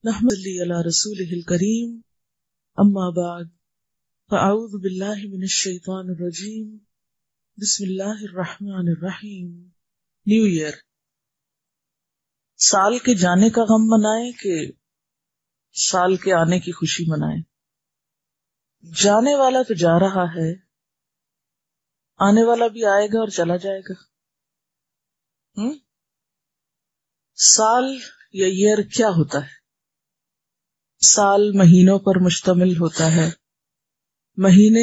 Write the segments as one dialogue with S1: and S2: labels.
S1: نحمد علی رسولہ الکریم اما بعد فاعوذ باللہ من الشیطان الرجیم بسم اللہ الرحمن الرحیم۔ نیو ایئر، سال کے جانے کا غم منائیں کہ سال کے آنے کی خوشی منائیں؟ جانے والا تو جا رہا ہے، آنے والا بھی آئے گا اور چلا جائے گا۔ سال یا ایئر کیا ہوتا ہے؟ سال مہینوں پر مشتمل ہوتا ہے، مہینے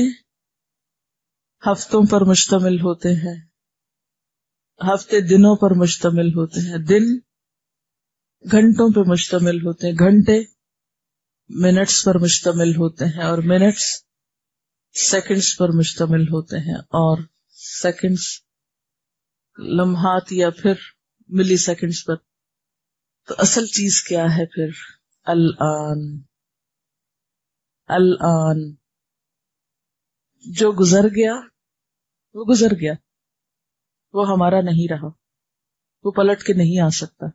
S1: ہفتوں پر مشتمل ہوتے ہیں، ہفتے دنوں پر مشتمل ہوتے ہیں، دن گھنٹوں پر مشتمل ہوتے ہیں، گھنٹے منٹس پر مشتمل ہوتے ہیں، اور منٹس سیکنڈز پر مشتمل ہوتے ہیں، اور سیکنڈز لمحات یا پھر ملی سیکنڈز پر۔ تو اصل چیز کیا ہے پھر؟ الآن۔ الآن جو گزر گیا وہ گزر گیا، وہ ہمارا نہیں رہا، وہ پلٹ کے نہیں آ سکتا،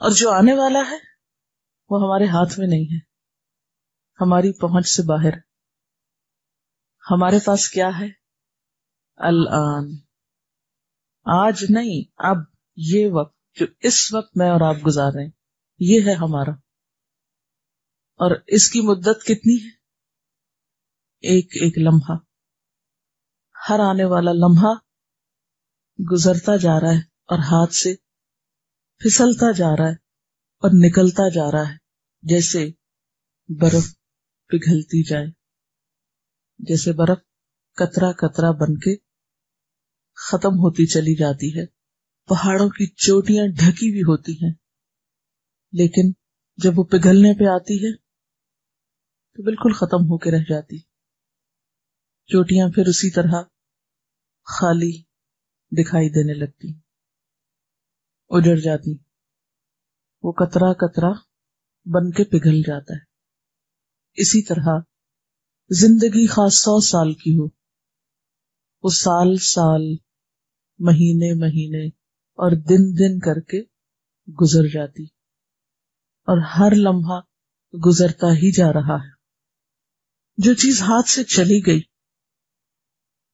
S1: اور جو آنے والا ہے وہ ہمارے ہاتھ میں نہیں ہے، ہماری پہنچ سے باہر۔ ہمارے پاس کیا ہے؟ الآن، آج نہیں، اب، یہ وقت جو اس وقت میں اور آپ گزار رہے ہیں، یہ ہے ہمارا۔ اور اس کی مدت کتنی ہے؟ ایک ایک لمحہ، ہر آنے والا لمحہ گزرتا جا رہا ہے اور ہاتھ سے پھسلتا جا رہا ہے اور نکلتا جا رہا ہے، جیسے برف پگھلتی جائے، جیسے برف قطرہ قطرہ بن کے ختم ہوتی چلی جاتی ہے۔ پہاڑوں کی چوٹیاں ڈھکی بھی ہوتی ہیں، لیکن جب وہ پگھلنے پہ آتی ہے تو بالکل ختم ہو کے رہ جاتی، چوٹیاں پھر اسی طرح خالی دکھائی دینے لگتی، اجڑ جاتی، وہ قطرہ قطرہ بن کے پگھل جاتا ہے۔ اسی طرح زندگی خاص 100 سال کی ہو، وہ سال سال، مہینے مہینے اور دن دن کر کے گزر جاتی، اور ہر لمحہ گزرتا ہی جا رہا ہے۔ جو چیز ہاتھ سے چلی گئی،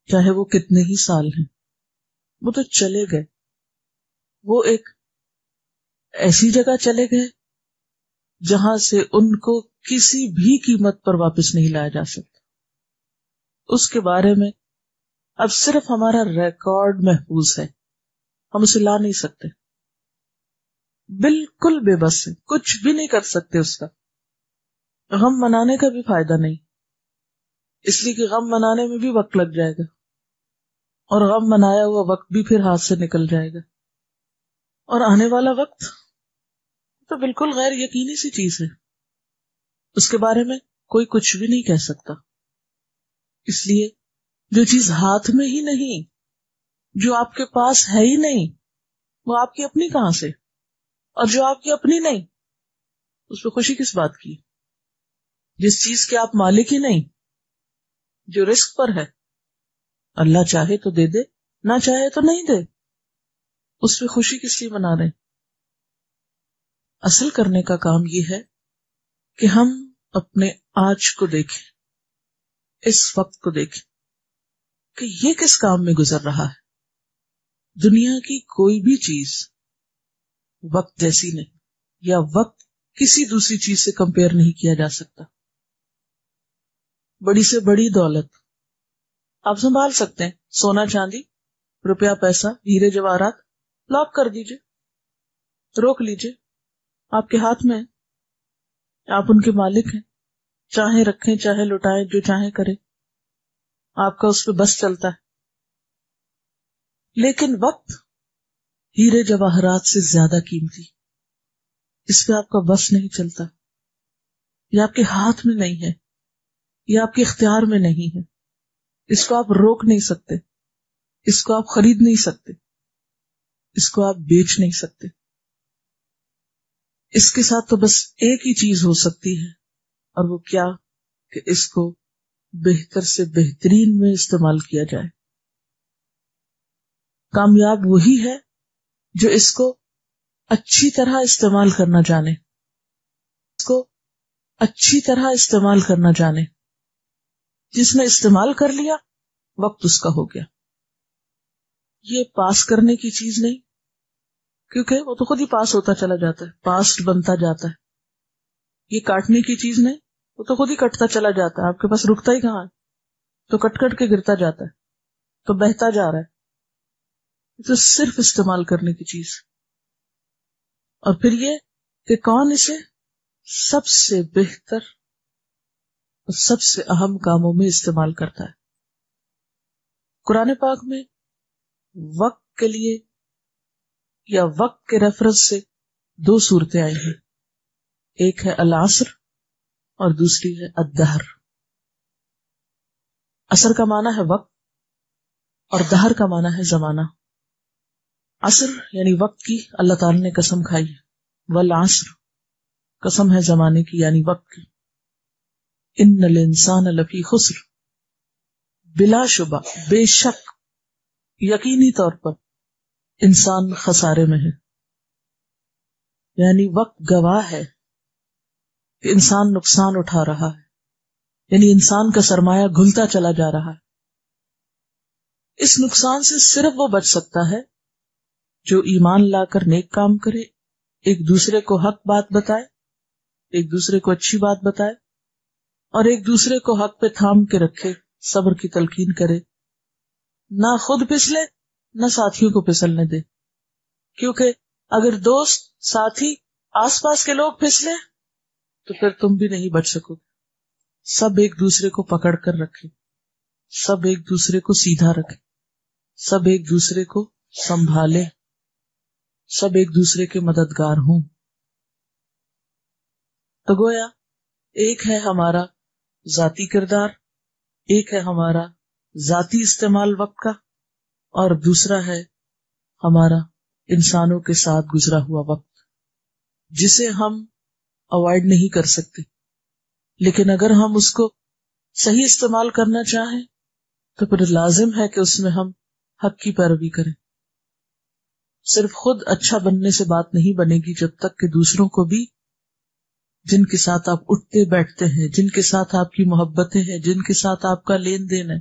S1: چاہے وہ کتنے ہی سال ہیں، وہ تو چلے گئے، وہ ایک ایسی جگہ چلے گئے جہاں سے ان کو کسی بھی قیمت پر واپس نہیں لایا جا سکتا۔ اس کے بارے میں اب صرف ہمارا ریکارڈ محفوظ ہے، ہم اسے لا نہیں سکتے، بالکل بے بس ہے، کچھ بھی نہیں کر سکتے اس کا۔ غم منانے کا بھی فائدہ نہیں، اس لیے کہ غم منانے میں بھی وقت لگ جائے گا، اور غم منایا ہوا وقت بھی پھر ہاتھ سے نکل جائے گا، اور آنے والا وقت تو بالکل غیر یقینی سی چیز ہے، اس کے بارے میں کوئی کچھ بھی نہیں کہہ سکتا۔ اس لیے جو چیز ہاتھ میں ہی نہیں، جو آپ کے پاس ہے ہی نہیں، وہ آپ کی اپنی کہاں سے؟ اور جو آپ کی اپنی نہیں، اس پہ خوشی کس بات کی؟ جس چیز کے آپ مالک ہی نہیں، جو رزق پر ہے، اللہ چاہے تو دے دے، نہ چاہے تو نہیں دے، اس پہ خوشی کس لیے منا رہے ہیں؟ اصل کرنے کا کام یہ ہے کہ ہم اپنے آج کو دیکھیں، اس وقت کو دیکھیں کہ یہ کس کام میں گزر رہا ہے۔ دنیا کی کوئی بھی چیز وقت جیسی نہیں، یا وقت کسی دوسری چیز سے کمپیئر نہیں کیا جا سکتا۔ بڑی سے بڑی دولت آپ سنبھال سکتے ہیں، سونا چاندی، روپیہ پیسہ، ہیرے جواہرات، لاک کر دیجئے، روک لیجئے، آپ کے ہاتھ میں ہے، آپ ان کے مالک ہیں، چاہیں رکھیں چاہے لٹائیں، جو چاہیں کریں، آپ کا اس پہ بس چلتا ہے۔ لیکن وقت ہیرے جواہرات سے زیادہ قیمتی، اس پہ آپ کا بس نہیں چلتا، یہ آپ کے ہاتھ میں نہیں ہے، یہ آپ کے اختیار میں نہیں ہے، اس کو آپ روک نہیں سکتے، اس کو آپ خرید نہیں سکتے، اس کو آپ بیچ نہیں سکتے۔ اس کے ساتھ تو بس ایک ہی چیز ہو سکتی ہے، اور وہ کیا؟ کہ اس کو بہتر سے بہترین میں استعمال کیا جائے۔ کامیاب وہی ہے جو اس کو اچھی طرح استعمال کرنا جانے، اچھی طرح استعمال کرنا جانے. جس نے استعمال کر لیا وقت اس کا ہو گیا. یہ پاس کرنے کی چیز نہیں، کیونکہ وہ تو خود ہی پاس ہوتا چلا جاتا ہے، پاسٹ بنتا جاتا ہے. یہ کاٹنے کی چیز نہیں، وہ تو خود ہی کٹتا چلا جاتا ہے، آپ کے پاس رکتا ہی کہاں ہے، تو کٹ کٹ کے گرتا جاتا ہے، تو بہتا جا رہا ہے. تو صرف استعمال کرنے کی چیز. اور پھر یہ کہ کون اسے سب سے بہتر اور سب سے اہم کاموں میں استعمال کرتا ہے. قرآن پاک میں وقت کے لیے یا وقت کے ریفرنس سے 2 صورتیں آئی ہیں. ایک ہے العصر اور دوسری ہے الدہر. عصر کا معنی ہے وقت اور دہر کا معنی ہے زمانہ. عصر یعنی وقت کی اللہ تعالی نے قسم کھائی ہے، والعصر قسم ہے زمانے کی یعنی وقت کی. ان الانسان لفی خسر، بلا شبہ، بے شک، یقینی طور پر انسان خسارے میں ہے. یعنی وقت گواہ ہے کہ انسان نقصان اٹھا رہا ہے، یعنی انسان کا سرمایہ گھلتا چلا جا رہا ہے. اس نقصان سے صرف وہ بچ سکتا ہے جو ایمان لا کر نیک کام کرے، ایک دوسرے کو حق بات بتائے، ایک دوسرے کو اچھی بات بتائے، اور ایک دوسرے کو حق پہ تھام کے رکھے، صبر کی تلقین کرے، نہ خود پھسلے نہ ساتھیوں کو پھسلنے دے. کیونکہ اگر دوست، ساتھی، آس پاس کے لوگ پھسلے تو پھر تم بھی نہیں بچ سکو گے. سب ایک دوسرے کو پکڑ کر رکھے، سب ایک دوسرے کو سیدھا رکھے، سب ایک دوسرے کو سنبھالے، سب ایک دوسرے کے مددگار ہوں. تو گویا ایک ہے ہمارا ذاتی کردار، ایک ہے ہمارا ذاتی استعمال وقت کا، اور دوسرا ہے ہمارا انسانوں کے ساتھ گزرا ہوا وقت، جسے ہم اوائڈ نہیں کر سکتے. لیکن اگر ہم اس کو صحیح استعمال کرنا چاہیں تو پھر لازم ہے کہ اس میں ہم حق کی پیروی کریں. صرف خود اچھا بننے سے بات نہیں بنے گی جب تک کہ دوسروں کو بھی، جن کے ساتھ آپ اٹھتے بیٹھتے ہیں، جن کے ساتھ آپ کی محبتیں ہیں، جن کے ساتھ آپ کا لین دین ہے،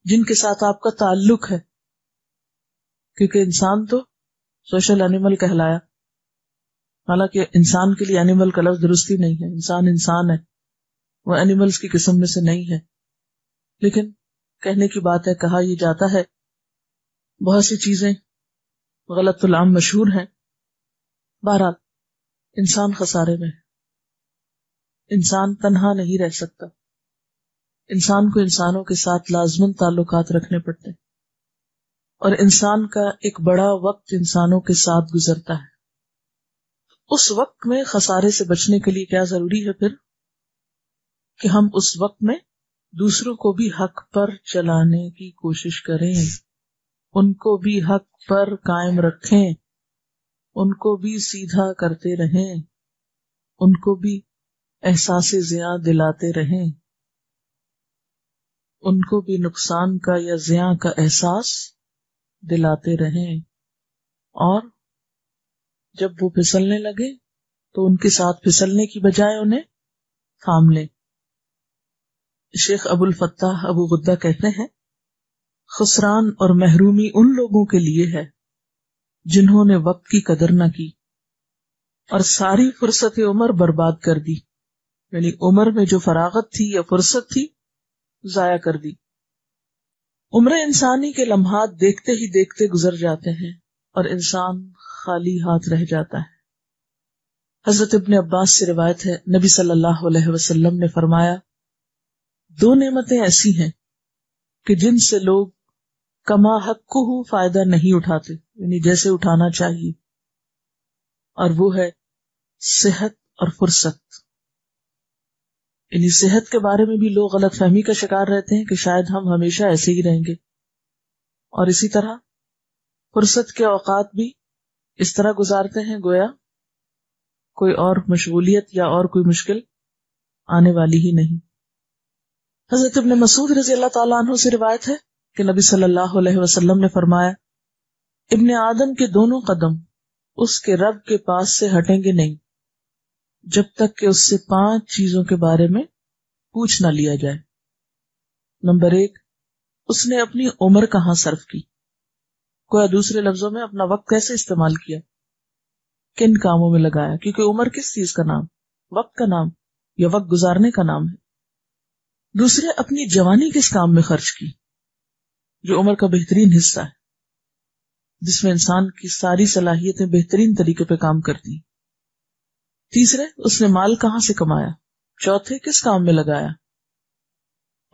S1: جن کے ساتھ آپ کا تعلق ہے. کیونکہ انسان تو سوشل اینیمل کہلایا، حالانکہ انسان کے لیے اینیمل کا لفظ درستی نہیں ہے. انسان انسان ہے، وہ اینیملز کی قسم میں سے نہیں ہے. لیکن کہنے کی بات ہے، کہا یہ جاتا ہے، بہت سی چیزیں غلط العام مشہور ہیں. بہرحال انسان خسارے میں ہے. انسان تنہا نہیں رہ سکتا. انسان کو انسانوں کے ساتھ لازماً تعلقات رکھنے پڑتے ہیں، اور انسان کا ایک بڑا وقت انسانوں کے ساتھ گزرتا ہے. اس وقت میں خسارے سے بچنے کے لیے کیا ضروری ہے پھر؟ کہ ہم اس وقت میں دوسروں کو بھی حق پر چلانے کی کوشش کریں، ان کو بھی حق پر قائم رکھیں، ان کو بھی سیدھا کرتے رہیں، ان کو بھی احساس زیاں دلاتے رہیں، ان کو بھی نقصان کا یا زیاں کا احساس دلاتے رہیں. اور جب وہ پھسلنے لگے تو ان کے ساتھ پھسلنے کی بجائے انہیں تھام لیں. شیخ ابو الفتاح ابو غدہ کہتے ہیں، خسران اور محرومی ان لوگوں کے لیے ہے جنہوں نے وقت کی قدر نہ کی اور ساری فرصت عمر برباد کر دی. یعنی عمر میں جو فراغت تھی یا فرصت تھی ضائع کر دی. عمر انسانی کے لمحات دیکھتے ہی دیکھتے گزر جاتے ہیں اور انسان خالی ہاتھ رہ جاتا ہے. حضرت ابن عباس سے روایت ہے، نبی صلی اللہ علیہ وسلم نے فرمایا، 2 نعمتیں ایسی ہیں کہ جن سے لوگ کما حقہ فائدہ نہیں اٹھاتے، یعنی جیسے اٹھانا چاہیے، اور وہ ہے صحت اور فرصت. یعنی صحت کے بارے میں بھی لوگ غلط فہمی کا شکار رہتے ہیں کہ شاید ہم ہمیشہ ایسے ہی رہیں گے، اور اسی طرح فرصت کے اوقات بھی اس طرح گزارتے ہیں گویا کوئی اور مشغولیت یا اور کوئی مشکل آنے والی ہی نہیں. حضرت ابن مسعود رضی اللہ تعالیٰ عنہ سے روایت ہے کہ نبی صلی اللہ علیہ وسلم نے فرمایا، ابن آدم کے دونوں قدم اس کے رب کے پاس سے ہٹیں گے نہیں جب تک کہ اس سے 5 چیزوں کے بارے میں پوچھ نہ لیا جائے۔ نمبر 1، اس نے اپنی عمر کہاں صرف کی، کوئی دوسرے لفظوں میں اپنا وقت کیسے استعمال کیا، کن کاموں میں لگایا، کیونکہ عمر کس چیز کا نام، وقت کا نام یا وقت گزارنے کا نام ہے۔ دوسرے، اپنی جوانی کس کام میں خرچ کی، جو عمر کا بہترین حصہ ہے، جس میں انسان کی ساری صلاحیتیں بہترین طریقے پہ کام کرتی ہیں۔ تیسرے، اس نے مال کہاں سے کمایا۔ چوتھے، کس کام میں لگایا۔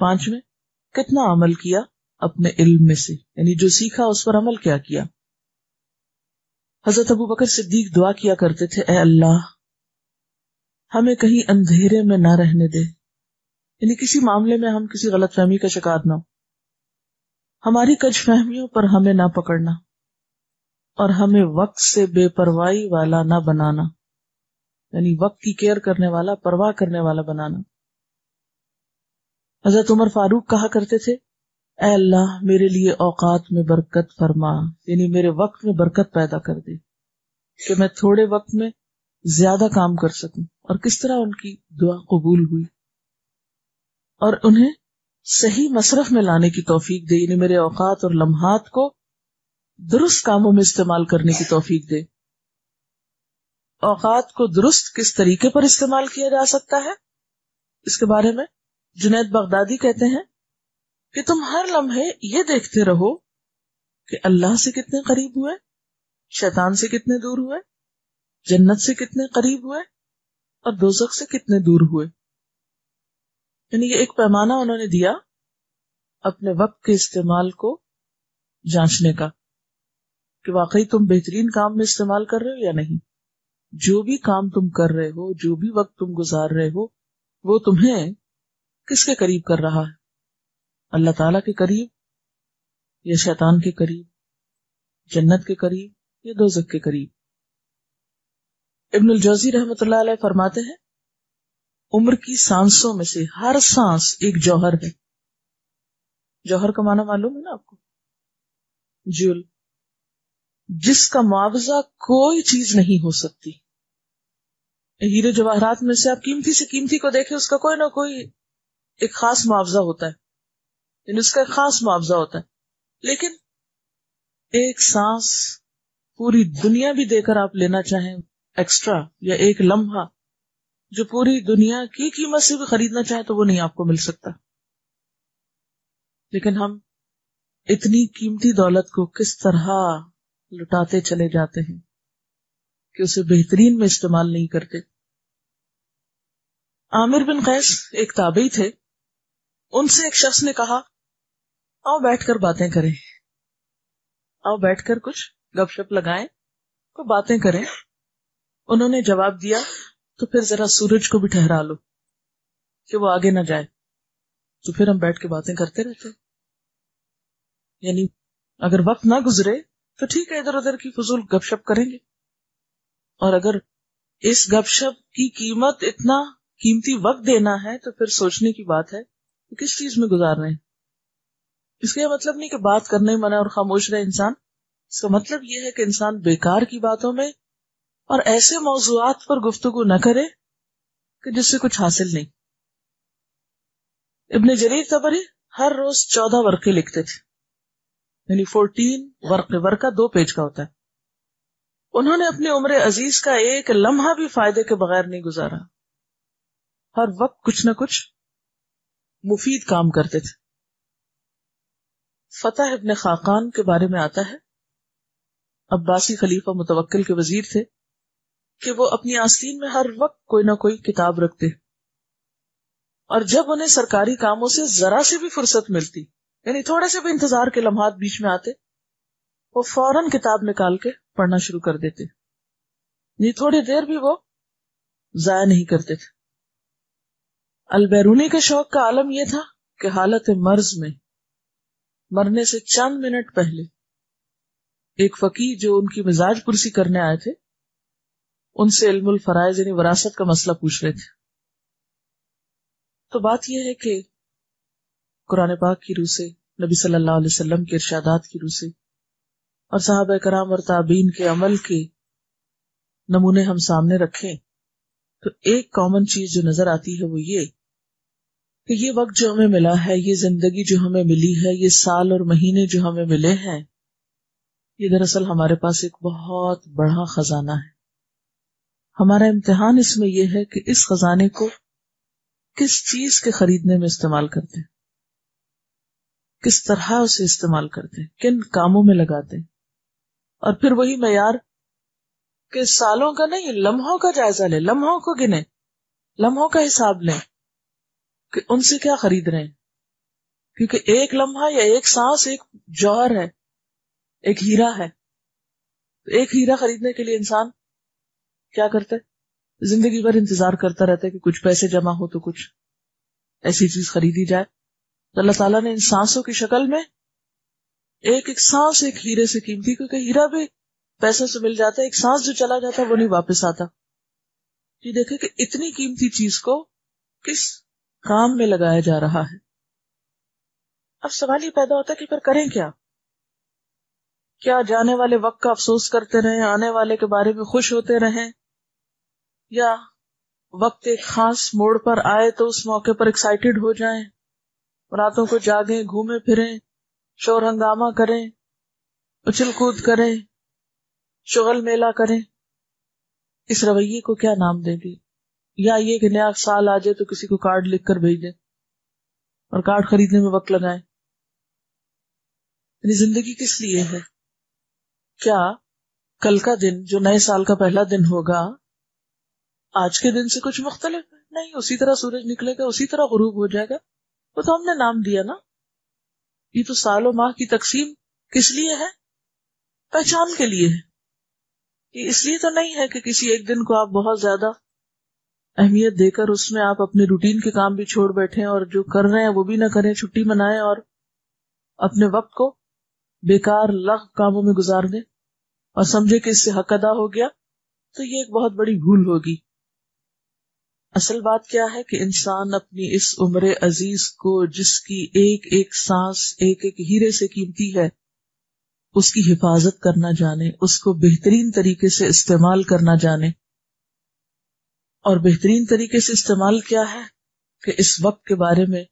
S1: پانچویں، کتنا عمل کیا اپنے علم میں سے، یعنی جو سیکھا اس پر عمل کیا کیا۔ حضرت ابو بکر صدیق دعا کیا کرتے تھے، اے اللہ ہمیں کہیں اندھیرے میں نہ رہنے دے، یعنی کسی معاملے میں ہم کسی غلط فہمی کا شکار نہ ہو، ہماری کج فہمیوں پر ہمیں نہ پکڑنا، اور ہمیں وقت سے بے پرواہی والا نہ بنانا، یعنی وقت کی کیئر کرنے والا، پرواہ کرنے والا بنانا۔ حضرت عمر فاروق کہا کرتے تھے، اے اللہ میرے لیے اوقات میں برکت فرما، یعنی میرے وقت میں برکت پیدا کر دے کہ میں تھوڑے وقت میں زیادہ کام کر سکوں۔ اور کس طرح ان کی دعا قبول ہوئی، اور انہیں صحیح مصرف میں لانے کی توفیق دے، یعنی میرے اوقات اور لمحات کو درست کاموں میں استعمال کرنے کی توفیق دے۔ اوقات کو درست کس طریقے پر استعمال کیا جا سکتا ہے، اس کے بارے میں جنید بغدادی کہتے ہیں کہ تم ہر لمحے یہ دیکھتے رہو کہ اللہ سے کتنے قریب ہوئے، شیطان سے کتنے دور ہوئے، جنت سے کتنے قریب ہوئے، اور دوزخ سے کتنے دور ہوئے۔ یعنی یہ ایک پیمانہ انہوں نے دیا اپنے وقت کے استعمال کو جانچنے کا، کہ واقعی تم بہترین کام میں استعمال کر رہے ہو یا نہیں۔ جو بھی کام تم کر رہے ہو، جو بھی وقت تم گزار رہے ہو، وہ تمہیں کس کے قریب کر رہا ہے، اللہ تعالیٰ کے قریب یا شیطان کے قریب، جنت کے قریب یا دوزخ کے قریب۔ ابن الجوزی رحمۃ اللہ علیہ فرماتے ہیں، عمر کی سانسوں میں سے ہر سانس ایک جوہر ہے۔ جوہر کا معنی معلوم ہے نا آپ کو، جول، جس کا معاوضہ کوئی چیز نہیں ہو سکتی۔ ہیرے جواہرات میں سے آپ قیمتی سے قیمتی کو دیکھیں، اس کا کوئی نہ کوئی ایک خاص معاوضہ ہوتا ہے، یعنی اس کا ایک خاص معاوضہ ہوتا ہے، لیکن ایک سانس پوری دنیا بھی دے کر آپ لینا چاہیں ایکسٹرا، یا ایک لمحہ جو پوری دنیا کی قیمت سے بھی خریدنا چاہیں تو وہ نہیں آپ کو مل سکتا۔ لیکن ہم اتنی قیمتی دولت کو کس طرح لٹاتے چلے جاتے ہیں کہ اسے بہترین میں استعمال نہیں کرتے۔ عامر بن قیس ایک تابعی تھے، ان سے ایک شخص نے کہا، آؤ بیٹھ کر باتیں کریں، آؤ بیٹھ کر کچھ گپ شپ لگائیں، کوئی باتیں کریں۔ انہوں نے جواب دیا، تو پھر ذرا سورج کو بھی ٹھہرا لو کہ وہ آگے نہ جائے، تو پھر ہم بیٹھ کے باتیں کرتے رہتے۔ یعنی اگر وقت نہ گزرے تو ٹھیک ہے، ادھر ادھر کی فضول گپ شپ کریں گے، اور اگر اس گپ شپ کی قیمت اتنا قیمتی وقت دینا ہے تو پھر سوچنے کی بات ہے کہ کس چیز میں گزار رہے ہیں۔ اس کا یہ مطلب نہیں کہ بات کرنے منع اور خاموش رہے انسان، اس کا مطلب یہ ہے کہ انسان بیکار کی باتوں میں اور ایسے موضوعات پر گفتگو نہ کرے کہ جس سے کچھ حاصل نہیں۔ ابن جریر طبری ہر روز 14 ورقے لکھتے تھے، یعنی 14 ورقے، ورقہ 2 پیج کا ہوتا ہے۔ انہوں نے اپنی عمر عزیز کا ایک لمحہ بھی فائدے کے بغیر نہیں گزارا، ہر وقت کچھ نہ کچھ مفید کام کرتے تھے۔ فتح ابن خاقان کے بارے میں آتا ہے، عباسی خلیفہ متوکل کے وزیر تھے، کہ وہ اپنی آستین میں ہر وقت کوئی نہ کوئی کتاب رکھتے، اور جب انہیں سرکاری کاموں سے ذرا سے بھی فرصت ملتی، یعنی تھوڑے سے بھی انتظار کے لمحات بیچ میں آتے، وہ فوراً کتاب نکال کے پڑھنا شروع کر دیتے، یہ تھوڑی دیر بھی وہ ضائع نہیں کرتے تھے۔ البیرونی کے شوق کا عالم یہ تھا کہ حالت مرض میں مرنے سے چند منٹ پہلے ایک فقیہ جو ان کی مزاج پرسی کرنے آئے تھے، ان سے علم الفرائض یعنی وراثت کا مسئلہ پوچھ رہے تھے۔ تو بات یہ ہے کہ قرآن پاک کی روح سے، نبی صلی اللہ علیہ وسلم کے ارشادات کی روح سے، اور صحابہ کرام اور تابعین کے عمل کے نمونے ہم سامنے رکھیں تو ایک کامن چیز جو نظر آتی ہے وہ یہ کہ یہ وقت جو ہمیں ملا ہے، یہ زندگی جو ہمیں ملی ہے، یہ سال اور مہینے جو ہمیں ملے ہیں، یہ دراصل ہمارے پاس ایک بہت بڑا خزانہ ہے. ہمارا امتحان اس میں یہ ہے کہ اس خزانے کو کس چیز کے خریدنے میں استعمال کرتے ہیں، کس طرح اسے استعمال کرتے ہیں، کن کاموں میں لگاتے ہیں. اور پھر وہی معیار کہ سالوں کا نہیں، لمحوں کا جائزہ لیں، لمحوں کو گنے، لمحوں کا حساب لیں کہ ان سے کیا خرید رہے ہیں. کیونکہ ایک لمحہ یا ایک سانس ایک جوہر ہے، ایک ہیرا ہے. ایک ہیرا خریدنے کے لیے انسان کیا کرتا ہے؟ زندگی بھر انتظار کرتا رہتا ہے کہ کچھ پیسے جمع ہو تو کچھ ایسی چیز خریدی جائے. تو اللہ تعالیٰ نے ان سانسوں کی شکل میں ایک ایک سانس ایک ہیرے سے قیمتی، کیونکہ ہیرا بھی پیسوں سے مل جاتا ہے، ایک سانس جو چلا جاتا ہے وہ نہیں واپس آتا. یہ دیکھیں کہ اتنی قیمتی چیز کو کس کام میں لگایا جا رہا ہے. اب سوال یہ پیدا ہوتا ہے کہ پھر کریں کیا؟ کیا جانے والے وقت کا افسوس کرتے رہیں، آنے والے کے بارے میں خوش ہوتے رہیں، یا وقت ایک خاص موڑ پر آئے تو اس موقع پر ایکسائٹیڈ ہو جائیں، راتوں کو جاگیں، گھومیں پھریں، شور ہنگامہ کریں، اچھل کود کریں، شغل میلہ کریں؟ اس رویے کو کیا نام دیں گے؟ یا یہ کہ نیا سال آ جائے تو کسی کو کارڈ لکھ کر بھیج دیں اور کارڈ خریدنے میں وقت لگائیں؟ یعنی زندگی کس لیے ہے؟ کیا کل کا دن جو نئے سال کا پہلا دن ہوگا آج کے دن سے کچھ مختلف ہے؟ نہیں، اسی طرح سورج نکلے گا، اسی طرح غروب ہو جائے گا. وہ تو ہم نے نام دیا نا. یہ تو سال و ماہ کی تقسیم کس لیے ہے؟ پہچان کے لیے ہے. یہ اس لیے تو نہیں ہے کہ کسی ایک دن کو آپ بہت زیادہ اہمیت دے کر اس میں آپ اپنے روٹین کے کام بھی چھوڑ بیٹھیں اور جو کر رہے ہیں وہ بھی نہ کریں، چھٹی منائیں اور اپنے وقت کو بیکار لغو کاموں میں گزار دیں اور سمجھے کہ اس سے حق ادا ہو گیا. تو یہ ایک بہت بڑی بھول ہوگی. اصل بات کیا ہے کہ انسان اپنی اس عمر عزیز کو، جس کی ایک ایک سانس ایک ایک ہیرے سے قیمتی ہے، اس کی حفاظت کرنا جانے، اس کو بہترین طریقے سے استعمال کرنا جانے. اور بہترین طریقے سے استعمال کیا ہے کہ اس وقت کے بارے میں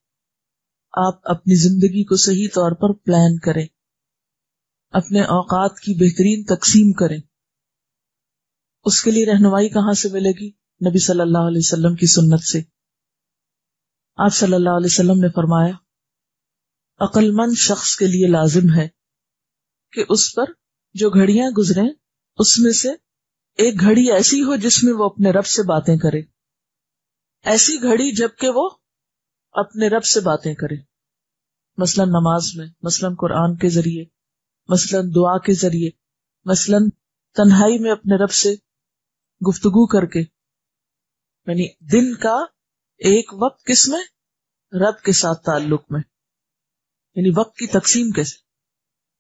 S1: آپ اپنی زندگی کو صحیح طور پر پلان کریں، اپنے اوقات کی بہترین تقسیم کریں. اس کے لیے رہنمائی کہاں سے ملے گی؟ نبی صلی اللہ علیہ وسلم کی سنت سے. آپ صلی اللہ علیہ وسلم نے فرمایا، عقل مند شخص کے لیے لازم ہے کہ اس پر جو گھڑیاں گزریں اس میں سے ایک گھڑی ایسی ہو جس میں وہ اپنے رب سے باتیں کرے. ایسی گھڑی جبکہ وہ اپنے رب سے باتیں کرے، مثلا نماز میں، مثلا قرآن کے ذریعے، مثلا دعا کے ذریعے، مثلا تنہائی میں اپنے رب سے گفتگو کر کے. یعنی دن کا ایک وقت کس میں؟ رب کے ساتھ تعلق میں. یعنی وقت کی تقسیم کیسے؟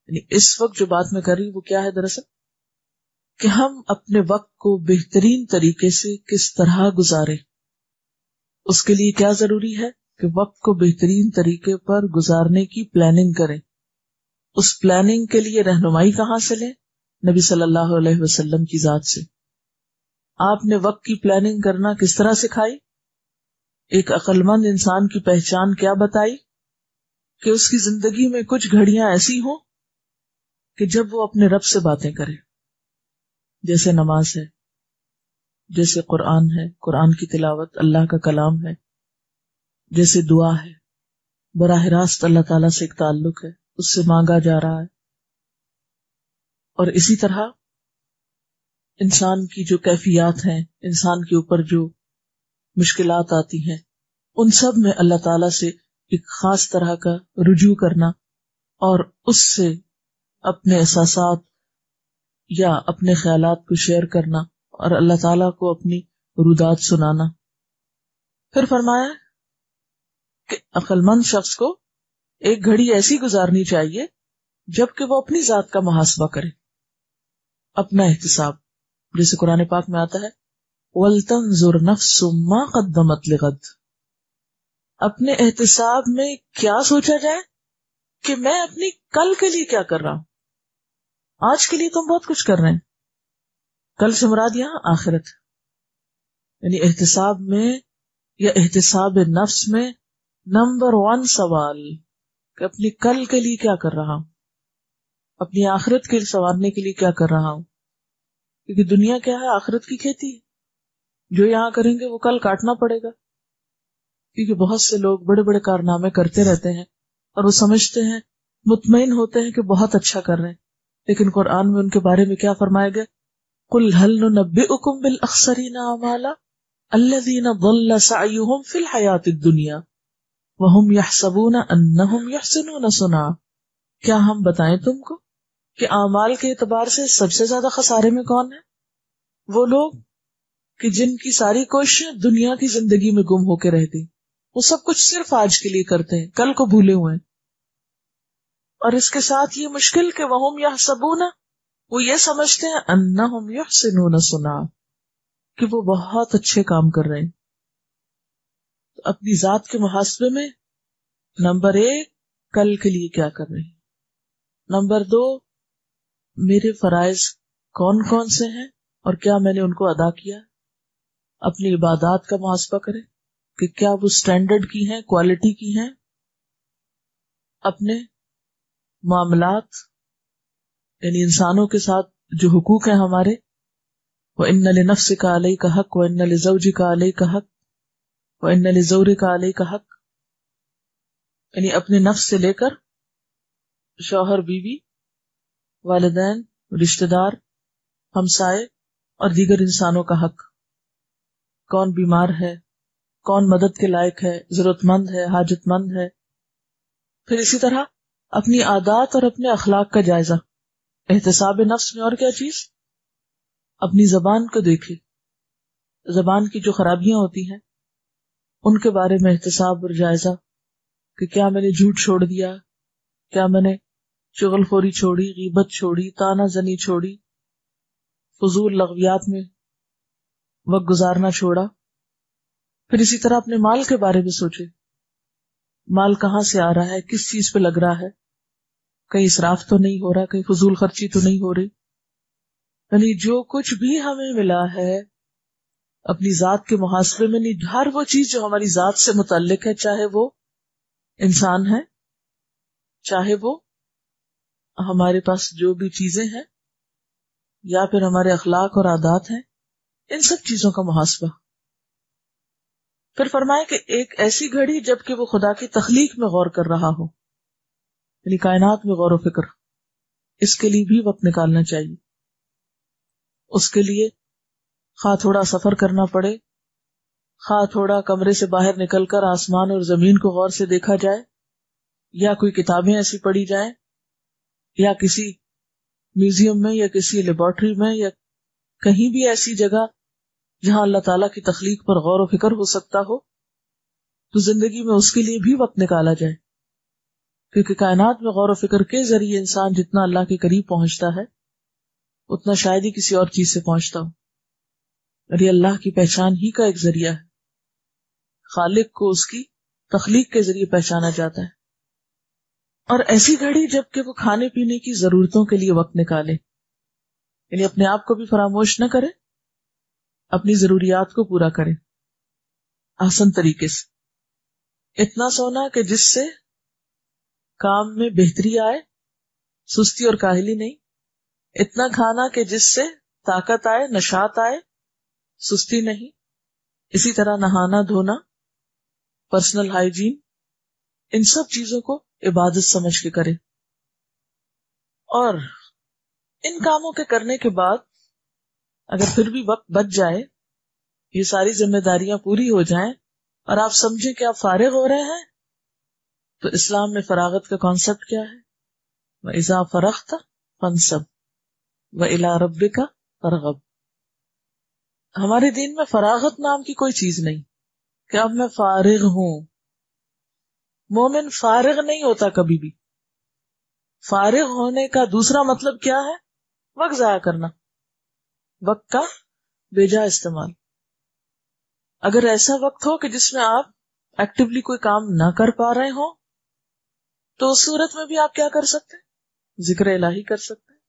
S1: یعنی اس وقت جو بات میں کر رہی وہ کیا ہے دراصل؟ کہ ہم اپنے وقت کو بہترین طریقے سے کس طرح گزاریں. اس کے لیے کیا ضروری ہے کہ وقت کو بہترین طریقے پر گزارنے کی پلاننگ کریں. اس پلاننگ کے لیے رہنمائی کہاں سے لیں؟ نبی صلی اللہ علیہ وسلم کی ذات سے. آپ نے وقت کی پلاننگ کرنا کس طرح سکھائی؟ ایک عقل مند انسان کی پہچان کیا بتائی؟ کہ اس کی زندگی میں کچھ گھڑیاں ایسی ہوں کہ جب وہ اپنے رب سے باتیں کرے، جیسے نماز ہے، جیسے قرآن ہے، قرآن کی تلاوت، اللہ کا کلام ہے، جیسے دعا ہے، براہ راست اللہ تعالیٰ سے ایک تعلق ہے، اس سے مانگا جا رہا ہے. اور اسی طرح انسان کی جو کیفیات ہیں، انسان کے اوپر جو مشکلات آتی ہیں، ان سب میں اللہ تعالیٰ سے ایک خاص طرح کا رجوع کرنا اور اس سے اپنے احساسات یا اپنے خیالات کو شیئر کرنا اور اللہ تعالیٰ کو اپنی رودات سنانا. پھر فرمایا کہ عقل مند شخص کو ایک گھڑی ایسی گزارنی چاہیے جبکہ وہ اپنی ذات کا محاسبہ کرے، اپنا احتساب. جیسے قرآن پاک میں آتا ہے وَلْتَنْظُرْ نَفْسٌ مَا قَدَّمَتْ لِغَدٍ. اپنے احتساب میں کیا سوچا جائے کہ میں اپنی کل کے لیے کیا کر رہا ہوں. آج کے لیے تم بہت کچھ کر رہے ہیں، کل سے مراد یہاں آخرت. یعنی احتساب میں یا احتساب نفس میں نمبر 1 سوال کہ اپنی کل کے لیے کیا کر رہا ہوں، اپنی آخرت کے سنوارنے کے لیے کیا کر رہا ہوں. کیونکہ دنیا کیا ہے؟ آخرت کی کھیتی ہے. جو یہاں کریں گے وہ کل کاٹنا پڑے گا. کیونکہ بہت سے لوگ بڑے بڑے کارنامے کرتے رہتے ہیں اور وہ سمجھتے ہیں، مطمئن ہوتے ہیں کہ بہت اچھا کر رہے ہیں، لیکن قرآن میں ان کے بارے میں کیا فرمایا گیا؟ قُلْ هَلْ نُنَبِّئُكُمْ بِالْأَخْسَرِينَ أَعْمَالًا الَّذِينَ ضَلَّ سَعْيُهُمْ فِي الْحَيَاةِ الدُّنْيَا وَهُمْ يَحْسَبُونَ أَنَّهُمْ يُحْسِنُونَ صُنْعًا. کیا ہم بتائیں تم کو کہ اعمال کے اعتبار سے سب سے زیادہ خسارے میں کون ہے؟ وہ لوگ کہ جن کی ساری کوششیں دنیا کی زندگی میں گم ہو کے رہ گئی. وہ سب کچھ صرف آج کے لیے کرتے ہیں، کل کو بھولے ہوئے ہیں. اور اس کے ساتھ یہ مشکل کہ وہم یحسبون، وہ یہ سمجھتے ہیں انہم یحسنون صنعا، کہ وہ بہت اچھے کام کر رہے ہیں. تو اپنی ذات کے محاسبے میں نمبر 1 کل کے لیے کیا کر رہے ہیں، نمبر 2 میرے فرائض کون کون سے ہیں اور کیا میں نے ان کو ادا کیا. اپنی عبادات کا محاسبہ کریں کہ کیا وہ سٹینڈرڈ کی ہیں، کوالٹی کی ہیں. اپنے معاملات یعنی انسانوں کے ساتھ جو حقوق ہیں ہمارے، وَإِنَّ لِنَفْسِكَ عَلَيْكَ حَقٌّ وَإِنَّ لِزَوْجِكَ عَلَيْكَ حَقٌّ وَإِنَّ لِزَوْجِكَ عَلَيْكَ حَقٌّ، یعنی اپنے نفس سے لے کر شوہر، بیوی، والدین، رشتہ دار، ہمسائے اور دیگر انسانوں کا حق. کون بیمار ہے، کون مدد کے لائق ہے، ضرورت مند ہے، حاجت مند ہے. پھر اسی طرح اپنی عادات اور اپنے اخلاق کا جائزہ. احتساب نفس میں اور کیا چیز؟ اپنی زبان کو دیکھے، زبان کی جو خرابیاں ہوتی ہیں ان کے بارے میں احتساب اور جائزہ کہ کیا میں نے جھوٹ چھوڑ دیا، کیا میں نے چغل خوری چھوڑی، غیبت چھوڑی، طعنہ زنی چھوڑی، فضول لغویات میں وقت گزارنا چھوڑا. پھر اسی طرح اپنے مال کے بارے میں سوچے، مال کہاں سے آ رہا ہے، کس چیز پہ لگ رہا ہے، کہیں اسراف تو نہیں ہو رہا، کہیں فضول خرچی تو نہیں ہو رہی. یعنی جو کچھ بھی ہمیں ملا ہے اپنی ذات کے محاسبے میں، نہیں، ہر وہ چیز جو ہماری ذات سے متعلق ہے، چاہے وہ انسان ہے، چاہے وہ ہمارے پاس جو بھی چیزیں ہیں، یا پھر ہمارے اخلاق اور عادات ہیں، ان سب چیزوں کا محاسبہ. پھر فرمائے کہ ایک ایسی گھڑی جبکہ وہ خدا کی تخلیق میں غور کر رہا ہو، یعنی کائنات میں غور و فکر، اس کے لیے بھی وقت نکالنا چاہیے. اس کے لیے خواہ تھوڑا سفر کرنا پڑے، خواہ تھوڑا کمرے سے باہر نکل کر آسمان اور زمین کو غور سے دیکھا جائے، یا کوئی کتابیں ایسی پڑھی جائیں، یا کسی میوزیم میں یا کسی لیبارٹری میں یا کہیں بھی ایسی جگہ جہاں اللہ تعالیٰ کی تخلیق پر غور و فکر ہو سکتا ہو، تو زندگی میں اس کے لیے بھی وقت نکالا جائے. کیونکہ کائنات میں غور و فکر کے ذریعے انسان جتنا اللہ کے قریب پہنچتا ہے اتنا شاید ہی کسی اور چیز سے پہنچتا ہو. اور یہ اللہ کی پہچان ہی کا ایک ذریعہ ہے. خالق کو اس کی تخلیق کے ذریعے پہچانا جاتا ہے. اور ایسی گھڑی جب کہ وہ کھانے پینے کی ضرورتوں کے لیے وقت نکالے، یعنی اپنے آپ کو بھی فراموش نہ کرے، اپنی ضروریات کو پورا کرے آسان طریقے سے. اتنا سونا کہ جس سے کام میں بہتری آئے، سستی اور کاہلی نہیں. اتنا کھانا کہ جس سے طاقت آئے، نشاط آئے، سستی نہیں. اسی طرح نہانا دھونا، پرسنل ہائیجین، ان سب چیزوں کو عبادت سمجھ کے کرے. اور ان کاموں کے کرنے کے بعد اگر پھر بھی وقت بچ جائے، یہ ساری ذمہ داریاں پوری ہو جائیں اور آپ سمجھیں کہ آپ فارغ ہو رہے ہیں، تو اسلام میں فراغت کا کانسیپٹ کیا ہے؟ وَإِذَا فَرَغْتَ فَانْصَبْ وَإِلَىٰ رَبِّكَ فَارْغَب. ہمارے دین میں فراغت نام کی کوئی چیز نہیں کہ اب میں فارغ ہوں. مومن فارغ نہیں ہوتا کبھی بھی. فارغ ہونے کا دوسرا مطلب کیا ہے؟ وقت ضائع کرنا، وقت کا بے جا استعمال. اگر ایسا وقت ہو کہ جس میں آپ ایکٹیولی کوئی کام نہ کر پا رہے ہوں، تو اس صورت میں بھی آپ کیا کر سکتے ہیں؟ ذکر الہی کر سکتے ہیں.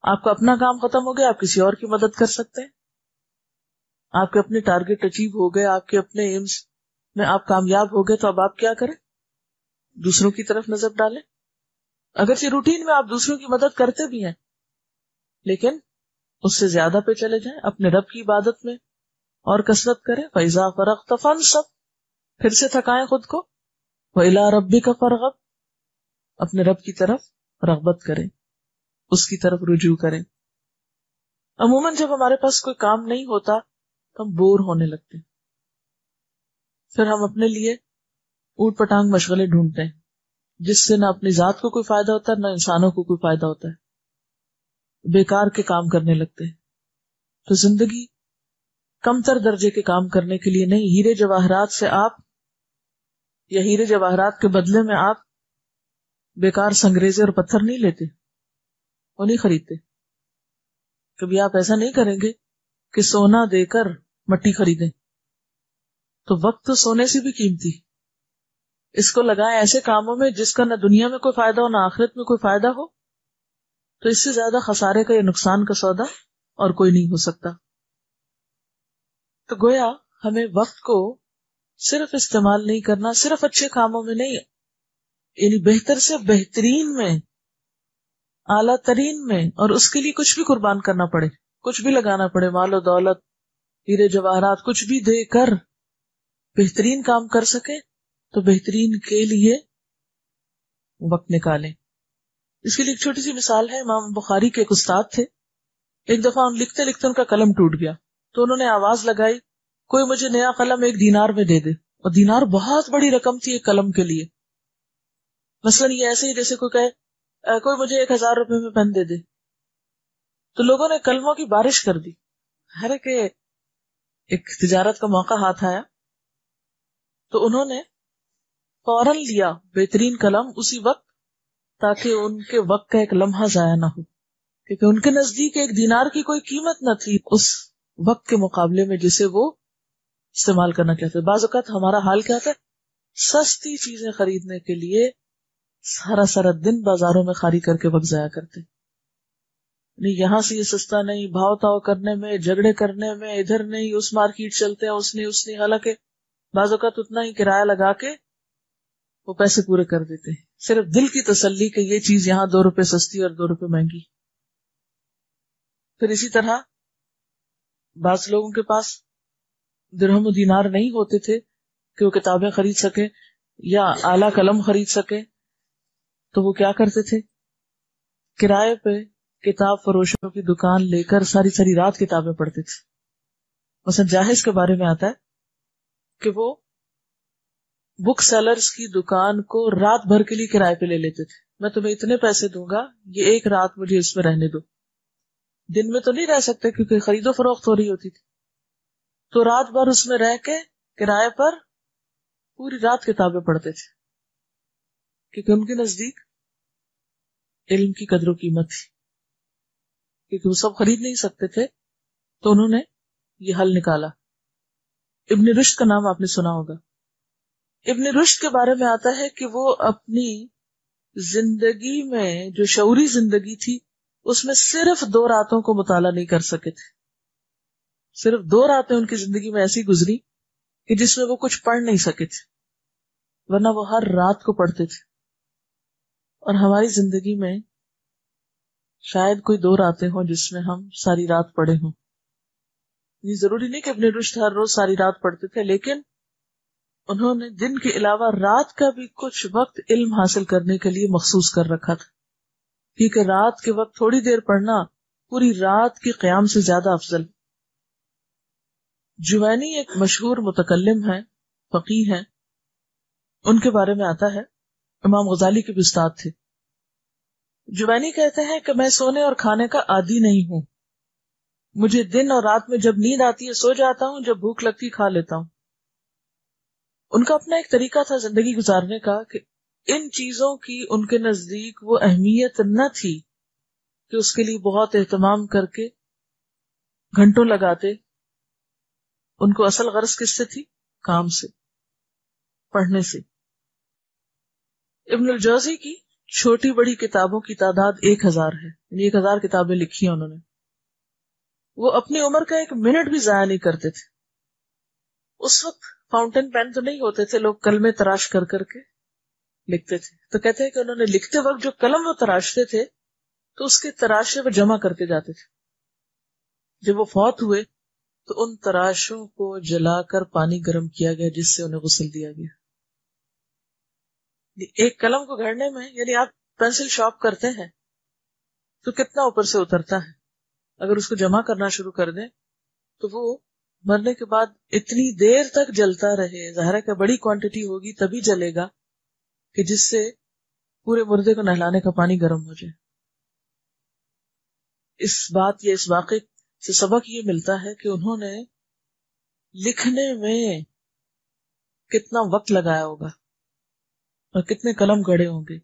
S1: آپ کا اپنا کام ختم ہو گیا، آپ کسی اور کی مدد کر سکتے ہیں. آپ کے اپنے ٹارگٹ اچیو ہو گئے، آپ کے اپنے ایمز میں آپ کامیاب ہو گئے، تو اب آپ کیا کریں؟ دوسروں کی طرف نظر ڈالیں. اگرچہ روٹین میں آپ دوسروں کی مدد کرتے بھی ہیں، لیکن اس سے زیادہ پہ چلے جائیں، اپنے رب کی عبادت میں اور کثرت کریں. فَإِذَا فَرَغْتَ فَانْصَبْ، پھر سے تھکائیں خود کو. وَإِلَىٰ رَبِّكَ فَارْغَب، اپنے رب کی طرف رغبت کریں، اس کی طرف رجوع کریں. عموماً جب ہمارے پاس کوئی کام نہیں ہوتا تو ہم بور ہونے لگتے ہیں، پھر ہم اپنے لیے اوٹ پٹانگ مشغلے ڈھونڈتے ہیں جس سے نہ اپنی ذات کو کوئی فائدہ ہوتا ہے نہ انسانوں کو کوئی فائدہ ہوتا ہے. بیکار کے کام کرنے لگتے ہیں. تو زندگی کم تر درجے کے کام کرنے کے لیے نہیں. ہیرے جواہرات سے آپ یا ہیرے جواہرات کے بدلے میں آپ بیکار سنگریزے اور پتھر نہیں لیتے، وہ نہیں خریدتے. کبھی آپ ایسا نہیں کریں گے کہ سونا دے کر مٹی خریدیں. تو وقت تو سونے سے بھی قیمتی، اس کو لگائیں ایسے کاموں میں جس کا نہ دنیا میں کوئی فائدہ ہو نہ آخرت میں کوئی فائدہ ہو. تو اس سے زیادہ خسارے کا یا نقصان کا سودا اور کوئی نہیں ہو سکتا. تو گویا ہمیں وقت کو صرف استعمال نہیں کرنا، صرف اچھے کاموں میں نہیں، یعنی بہتر سے بہترین میں، اعلیٰ ترین میں، اور اس کے لیے کچھ بھی قربان کرنا پڑے، کچھ بھی لگانا پڑے، مال و دولت، ہیرے جواہرات، کچھ بھی دے کر بہترین کام کر سکے تو بہترین کے لیے وقت نکالیں. اس کے لیے ایک چھوٹی سی مثال ہے. امام بخاری کے ایک استاد تھے. ایک دفعہ لکھتے لکھتے ان کا قلم ٹوٹ گیا تو انہوں نے آواز لگائی، کوئی مجھے نیا قلم 1 دینار میں دے دے. اور دینار بہت بڑی رقم تھی ایک قلم کے لیے. مثلا یہ ایسے ہی جیسے کوئی کہے کوئی مجھے 1000 روپے میں پین دے دے. تو لوگوں نے قلموں کی بارش کر دی. ہر ایک تجارت کا موقع ہاتھ آیا تو انہوں نے فوراً لیا بہترین قلم اسی وقت، تاکہ ان کے وقت کا ایک لمحہ ضائع نہ ہو، کیونکہ ان کے نزدیک 1 دینار کی کوئی قیمت نہ تھی اس وقت کے مقابلے میں جسے وہ استعمال کرنا چاہتے. بعض اوقات ہمارا حال کیا ہوتا ہے، سستی چیزیں خریدنے کے لیے سارا دن بازاروں میں خالی کر کے وقت ضائع کرتے. نہیں یہاں سے یہ سستا نہیں، بھاؤ تاؤ کرنے میں، جھگڑے کرنے میں، ادھر نہیں، اس مارکیٹ چلتے ہیں، اس نے حالانکہ بعض اوقات اتنا ہی کرایہ لگا کے وہ پیسے پورے کر دیتے ہیں صرف دل کی تسلی کہ یہ چیز یہاں 2 روپے سستی اور 2 روپے مہنگی. پھر اسی طرح بعض لوگوں کے پاس درہم و دینار نہیں ہوتے تھے کہ وہ کتابیں خرید سکے یا اعلیٰ قلم خرید سکے، تو وہ کیا کرتے تھے، کرائے پہ کتاب فروشوں کی دکان لے کر ساری رات کتابیں پڑھتے تھے. مثلا جاہز کے بارے میں آتا ہے کہ وہ بک سیلرز کی دکان کو رات بھر کے لیے کرائے پہ لے لیتے تھے. میں تمہیں اتنے پیسے دوں گا، یہ 1 رات مجھے اس میں رہنے دو. دن میں تو نہیں رہ سکتے کیونکہ خرید و فروخت ہو رہی ہوتی تھی، تو رات بھر اس میں رہ کے کرائے پر پوری رات کتابیں پڑھتے تھے، کیونکہ ان کے نزدیک علم کی قدر و قیمت تھی. کیونکہ وہ سب خرید نہیں سکتے تھے تو انہوں نے یہ حل نکالا. ابن رشد کا نام آپ نے سنا ہوگا. ابن رشد کے بارے میں آتا ہے کہ وہ اپنی زندگی میں جو شعوری زندگی تھی اس میں صرف 2 راتوں کو مطالعہ نہیں کر سکے تھے. صرف 2 راتیں ان کی زندگی میں ایسی گزری کہ جس میں وہ کچھ پڑھ نہیں سکے تھے، ورنہ وہ ہر رات کو پڑھتے تھے. اور ہماری زندگی میں شاید کوئی 2 راتیں ہوں جس میں ہم ساری رات پڑھے ہوں. یہ ضروری نہیں کہ ابن رشد ہر روز ساری رات پڑھتے تھے، لیکن انہوں نے دن کے علاوہ رات کا بھی کچھ وقت علم حاصل کرنے کے لیے مخصوص کر رکھا تھا، کیونکہ رات کے وقت تھوڑی دیر پڑھنا پوری رات کے قیام سے زیادہ افضل. جوینی ایک مشہور متکلم ہے، فقیہ ہیں. ان کے بارے میں آتا ہے امام غزالی کے بھی استاد تھے. جوینی کہتے ہیں کہ میں سونے اور کھانے کا عادی نہیں ہوں. مجھے دن اور رات میں جب نیند آتی ہے سو جاتا ہوں، جب بھوک لگتی کھا لیتا ہوں. ان کا اپنا ایک طریقہ تھا زندگی گزارنے کا کہ ان چیزوں کی ان کے نزدیک وہ اہمیت نہ تھی کہ اس کے لیے بہت اہتمام کر کے گھنٹوں لگاتے. ان کو اصل غرض کس سے تھی؟ کام سے، پڑھنے سے. ابن الجوزی کی چھوٹی بڑی کتابوں کی تعداد 1000 ہے، یعنی 1000 کتابیں لکھی ہیں انہوں نے. وہ اپنی عمر کا ایک منٹ بھی ضائع نہیں کرتے تھے. اس وقت فاؤنٹین پین تو نہیں ہوتے تھے، لوگ کلمے تراش کر کر کے لکھتے تھے. تو کہتے ہیں کہ انہوں نے لکھتے وقت جو قلم وہ تراشتے تھے تو اس کے تراشے وہ جمع کرتے جاتے تھے. جب وہ فوت ہوئے تو ان تراشوں کو جلا کر پانی گرم کیا گیا جس سے انہیں غسل دیا گیا. ایک قلم کو گھڑنے میں، یعنی آپ پینسل شارپ کرتے ہیں تو کتنا اوپر سے اترتا ہے، اگر اس کو جمع کرنا شروع کر دیں تو وہ مرنے کے بعد اتنی دیر تک جلتا رہے. ظاہر ہے کہ بڑی کوانٹٹی ہوگی تبھی جلے گا کہ جس سے پورے مردے کو نہلانے کا پانی گرم ہو جائے. اس واقعے سے سبق یہ ملتا ہے کہ انہوں نے لکھنے میں کتنا وقت لگایا ہوگا اور کتنے قلم گڑے ہوں گے.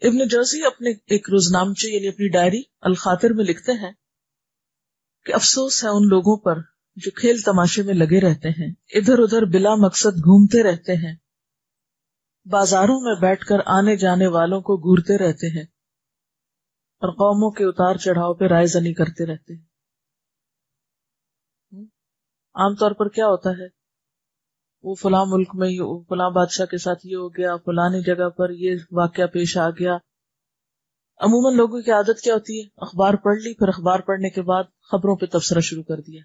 S1: ابن جوزی اپنے ایک روزنامچے یعنی اپنی ڈائری الخاطر میں لکھتے ہیں کہ افسوس ہے ان لوگوں پر جو کھیل تماشے میں لگے رہتے ہیں، ادھر ادھر بلا مقصد گھومتے رہتے ہیں، بازاروں میں بیٹھ کر آنے جانے والوں کو گورتے رہتے ہیں اور قوموں کے اتار چڑھاؤ پہ رائے زنی کرتے رہتے ہیں. عام طور پر کیا ہوتا ہے، وہ فلاں ملک میں فلاں بادشاہ کے ساتھ یہ ہو گیا، فلانی جگہ پر یہ واقعہ پیش آ گیا. عموماً لوگوں کی عادت کیا ہوتی ہے، اخبار پڑھ لی، پھر اخبار پڑھنے کے بعد خبروں پہ تبصرہ شروع کر دیا،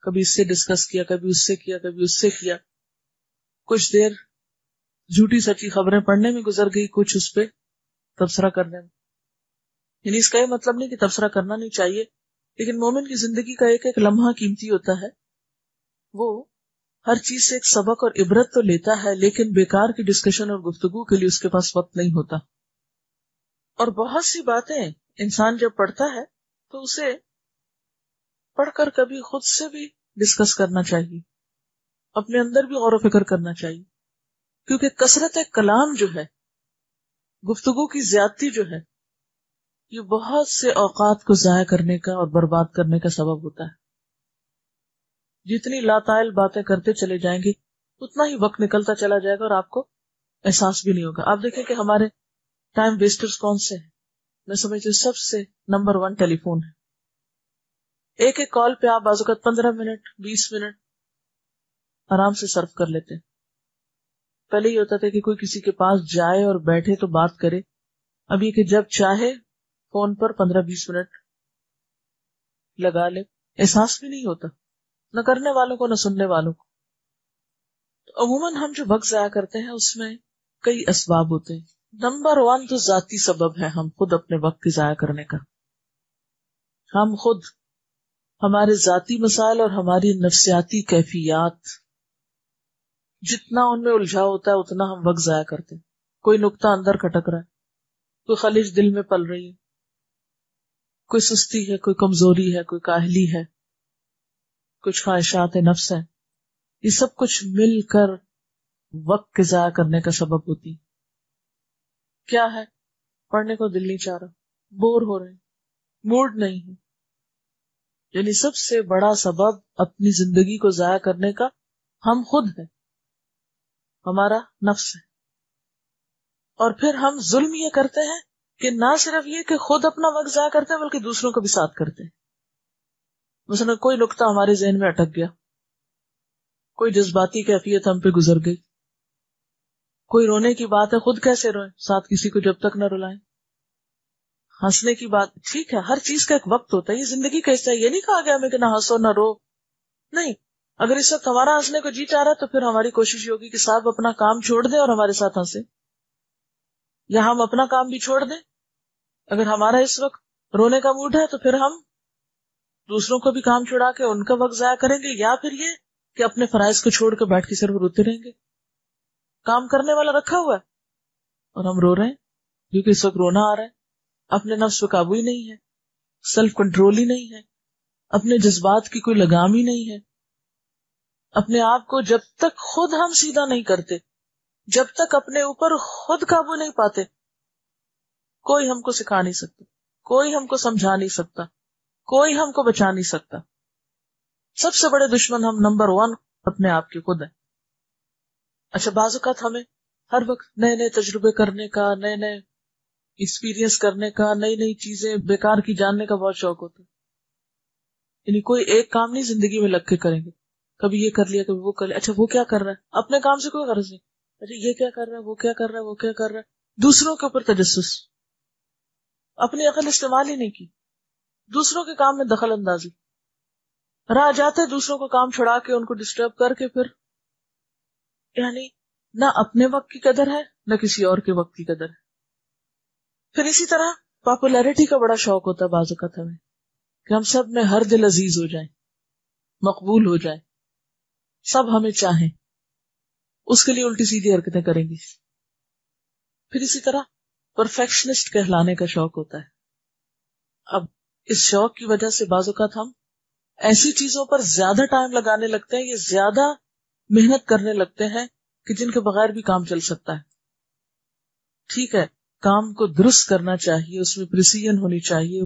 S1: کبھی اس سے ڈسکس کیا، کبھی اس سے کیا، کبھی اس سے کیا. کچھ دیر جھوٹی سچی خبریں پڑھنے میں گزر گئی، کچھ اس پہ تبصرہ کرنے میں. یعنی اس کا یہ مطلب نہیں کہ تبصرہ کرنا نہیں چاہیے، لیکن مومن کی زندگی کا ایک ایک لمحہ قیمتی ہوتا ہے. وہ ہر چیز سے ایک سبق اور عبرت تو لیتا ہے، لیکن بیکار کی ڈسکشن اور گفتگو کے لیے اس کے پاس وقت نہیں ہوتا. اور بہت سی باتیں انسان جب پڑھتا ہے تو اسے پڑھ کر کبھی خود سے بھی ڈسکس کرنا چاہیے، اپنے اندر بھی غور و فکر کرنا چاہیے، کیونکہ کثرت کلام جو ہے، گفتگو کی زیادتی جو ہے، یہ بہت سے اوقات کو ضائع کرنے کا اور برباد کرنے کا سبب ہوتا ہے. جتنی لاتعال باتیں کرتے چلے جائیں گے اتنا ہی وقت نکلتا چلا جائے گا اور آپ کو احساس بھی نہیں ہوگا. آپ دیکھیں کہ ہمارے ٹائم ویسٹرز کون سے ہیں؟ میں سمجھتی ہوں سب سے نمبر 1 ٹیلی فون ہے. ایک ایک کال پہ آپ بعض اوقات 15 منٹ 20 منٹ آرام سے صرف کر لیتے ہیں. پہلے یہ ہوتا تھا کہ کوئی کسی کے پاس جائے اور بیٹھے تو بات کرے، اب یہ کہ جب چاہے فون پر 15-20 منٹ لگا لے، احساس بھی نہیں ہوتا، نہ کرنے والوں کو نہ سننے والوں کو. تو عموماً ہم جو وقت ضائع کرتے ہیں اس میں کئی اسباب ہوتے ہیں. نمبر 1 تو ذاتی سبب ہے، ہم خود اپنے وقت کی ضائع کرنے کا. ہم خود ہمارے ذاتی مسائل اور ہماری نفسیاتی کیفیات جتنا ان میں الجھا ہوتا ہے اتنا ہم وقت ضائع کرتے ہیں. کوئی نقطہ اندر کھٹک رہا ہے، کوئی خلیج دل میں پل رہی ہے، کوئی سستی ہے، کوئی کمزوری ہے، کوئی کاہلی ہے، کچھ خواہشات نفس ہے. یہ سب کچھ مل کر وقت کے ضائع کرنے کا سبب ہوتی. کیا ہے؟ پڑھنے کو دل نہیں چاہ رہا، بور ہو رہے ہیں، موڈ نہیں ہے. یعنی سب سے بڑا سبب اپنی زندگی کو ضائع کرنے کا ہم خود ہیں، ہمارا نفس ہے. اور پھر ہم ظلم یہ کرتے ہیں کہ نہ صرف یہ کہ خود اپنا وقت ضائع کرتے ہیں بلکہ دوسروں کو بھی ساتھ کرتے ہیں. مثلا کوئی نقطہ ہمارے ذہن میں اٹک گیا، کوئی جذباتی کیفیت ہم پہ گزر گئی، کوئی رونے کی بات ہے، خود کیسے روئیں ساتھ کسی کو جب تک نہ رلائیں. ہنسنے کی بات، ٹھیک ہے، ہر چیز کا ایک وقت ہوتا ہے، یہ زندگی کا حصہ ہے. یہ نہیں کہا گیا ہمیں کہ نہ ہنسو نہ رو، نہیں. اگر اس وقت ہمارا ہنسنے کو جی چاہ رہا ہے تو پھر ہماری کوشش ہوگی کہ صاحب اپنا کام چھوڑ دیں اور ہمارے ساتھ ہنسے، یا ہم اپنا کام بھی چھوڑ دیں. اگر ہمارا اس وقت رونے کا موڈ ہے تو پھر ہم دوسروں کو بھی کام چھوڑا کے ان کا وقت ضائع کریں گے، یا پھر یہ کہ اپنے فرائض کو چھوڑ کے بیٹھ کے صرف روتے رہیں گے. کام کرنے والا رکھا ہوا ہے اور ہم رو رہے ہیں کیونکہ اس وقت رونا آ رہا ہے. اپنے نفس پہ قابو ہی نہیں ہے، سیلف کنٹرول ہی نہیں ہے، اپنے جذبات کی کوئی لگام ہی نہیں ہے. اپنے آپ کو جب تک خود ہم سیدھا نہیں کرتے، جب تک اپنے اوپر خود قابو نہیں پاتے، کوئی ہم کو سکھا نہیں سکتا، کوئی ہم کو سمجھا نہیں سکتا، کوئی ہم کو بچا نہیں سکتا. سب سے بڑے دشمن ہم نمبر 1 اپنے آپ کے خود ہیں. اچھا، بعض اوقات ہمیں ہر وقت نئے نئے تجربے کرنے کا، نئے نئے ایکسپیرینس کرنے کا، نئی نئی چیزیں بیکار کی جاننے کا بہت شوق ہوتا ہے. یعنی کوئی ایک کام نہیں زندگی میں لگ کے کریں گے، کبھی یہ کر لیا کبھی وہ کر لیا. اچھا وہ کیا کر رہا ہے، اپنے کام سے کوئی غرض نہیں. اچھا یہ کیا کر رہا ہے، وہ کیا کر رہا ہے، وہ کیا کر رہا ہے. دوسروں کے اوپر تجسس، اپنی عقل استعمال ہی نہیں کی، دوسروں کے کام میں دخل اندازی. راہ جاتے دوسروں کو کام چھڑا کے ان کو ڈسٹرب کر کے، پھر یعنی نہ اپنے وقت کی قدر ہے نہ کسی اور کے وقت کی قدر ہے. پھر اسی طرح پاپولیرٹی کا بڑا شوق ہوتا ہے بعض اوقات ہمیں، کہ ہم سب میں ہر دل عزیز ہو جائیں، مقبول ہو جائیں، سب ہمیں چاہیں. اس کے لیے الٹی سیدھی حرکتیں کریں گی. پھر اسی طرح پرفیکشنسٹ کہلانے کا شوق ہوتا ہے. اب اس شوق کی وجہ سے بعض اوقات ہم ایسی چیزوں پر زیادہ ٹائم لگانے لگتے ہیں، یہ زیادہ محنت کرنے لگتے ہیں کہ جن کے بغیر بھی کام چل سکتا ہے. ٹھیک ہے، کام کو درست کرنا چاہیے، اس میں پریسیژن ہونی چاہیے،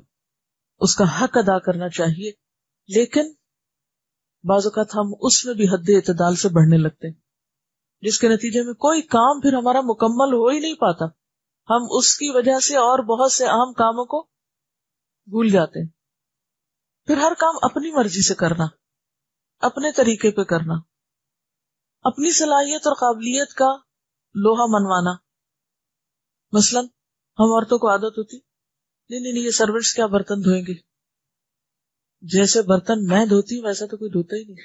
S1: اس کا حق ادا کرنا چاہیے، لیکن بعض اوقات ہم اس میں بھی حد اعتدال سے بڑھنے لگتے ہیں، جس کے نتیجے میں کوئی کام پھر ہمارا مکمل ہو ہی نہیں پاتا. ہم اس کی وجہ سے اور بہت سے اہم کاموں کو بھول جاتے ہیں. پھر ہر کام اپنی مرضی سے کرنا، اپنے طریقے پہ کرنا، اپنی صلاحیت اور قابلیت کا لوہا منوانا. مثلا ہم عورتوں کو عادت ہوتی نہیں یہ سروینٹس کیا برتن دھوئیں گے، جیسے برتن میں دھوتی ہوں ویسا تو کوئی دھوتا ہی نہیں.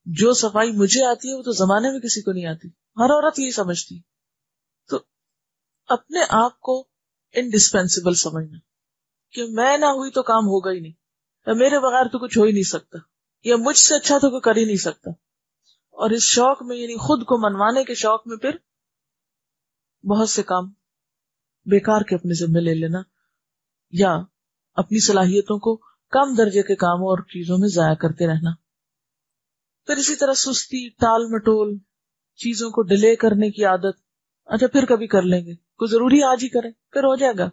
S1: جو صفائی مجھے آتی ہے وہ تو زمانے میں کسی کو نہیں آتی. ہر عورت یہی سمجھتی. تو اپنے آپ کو انڈسپینسیبل سمجھنا کہ میں نہ ہوئی تو کام ہوگا ہی نہیں، یا میرے بغیر تو کچھ ہو ہی نہیں سکتا، یا مجھ سے اچھا تو کوئی کر ہی نہیں سکتا. اور اس شوق میں یعنی خود کو منوانے کے شوق میں پھر بہت سے کام بیکار کے اپنے ذمہ لے لینا، یا اپنی صلاحیتوں کو کم درجے کے کاموں اور چیزوں میں ضائع کرتے رہنا. پھر اسی طرح سستی، ٹال مٹول، چیزوں کو ڈیلے کرنے کی عادت. اچھا پھر کبھی کر لیں گے، کوئی ضروری آج ہی کریں پھر ہو جائے گا،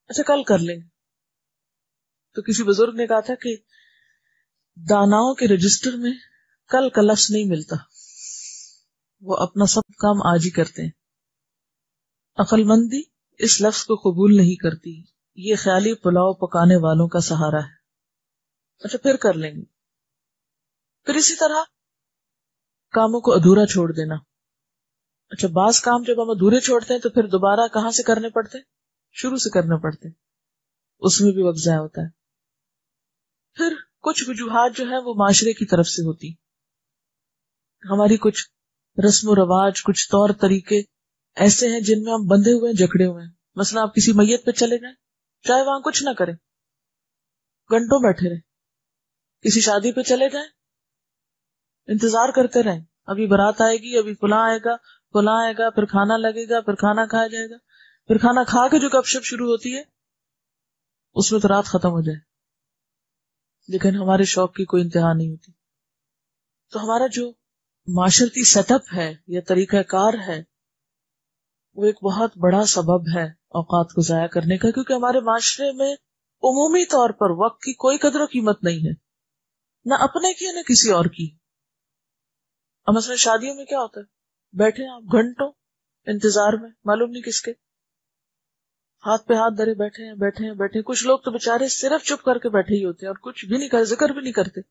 S1: اچھا کل کر لیں گے. تو کسی بزرگ نے کہا تھا کہ داناؤں کے رجسٹر میں کل کا لفظ نہیں ملتا، وہ اپنا سب کام آج ہی کرتے ہیں. عقل مندی اس لفظ کو قبول نہیں کرتی، یہ خیالی پلاؤ پکانے والوں کا سہارا ہے. اچھا پھر کر لیں گے. پھر اسی طرح کاموں کو ادھورا چھوڑ دینا. اچھا بعض کام جب ہم ادھورے چھوڑتے ہیں تو پھر دوبارہ کہاں سے کرنے پڑتے ہیں، شروع سے کرنے پڑتے ہیں، اس میں بھی وقت ضائع ہوتا ہے. پھر کچھ وجوہات جو ہیں وہ معاشرے کی طرف سے ہوتی، ہماری کچھ رسم و رواج، کچھ طور طریقے ایسے ہیں جن میں ہم بندھے ہوئے ہیں، جکڑے ہوئے ہیں. مثلا آپ کسی میت پہ چلے جائیں، چاہے وہاں کچھ نہ کریں، گھنٹوں بیٹھے رہیں. کسی شادی پہ چلے جائیں، انتظار کرتے رہیں، ابھی بارات آئے گی، ابھی فلاں آئے گا، فلاں آئے گا، پھر کھانا لگے گا، پھر کھانا کھایا جائے گا، پھر کھانا کھا کے جو گپ شپ شروع ہوتی ہے اس میں تو رات ختم ہو جائے، لیکن ہمارے شوق کی کوئی انتہا نہیں ہوتی. تو ہمارا جو معاشرتی سیٹ اپ ہے یا طریقہ کار ہے وہ ایک بہت بڑا سبب ہے اوقات کو ضائع کرنے کا، کیونکہ ہمارے معاشرے میں عمومی طور پر وقت کی کوئی قدر و قیمت نہیں ہے، نہ اپنے کی نہ کسی اور کی. اب مثلا شادیوں میں کیا ہوتا ہے، بیٹھے آپ گھنٹوں انتظار میں، معلوم نہیں کس کے، ہاتھ پہ ہاتھ دھرے بیٹھے ہیں. کچھ لوگ تو بےچارے صرف چپ کر کے بیٹھے ہی ہوتے ہیں اور کچھ بھی نہیں کرتے، ذکر بھی نہیں کرتے.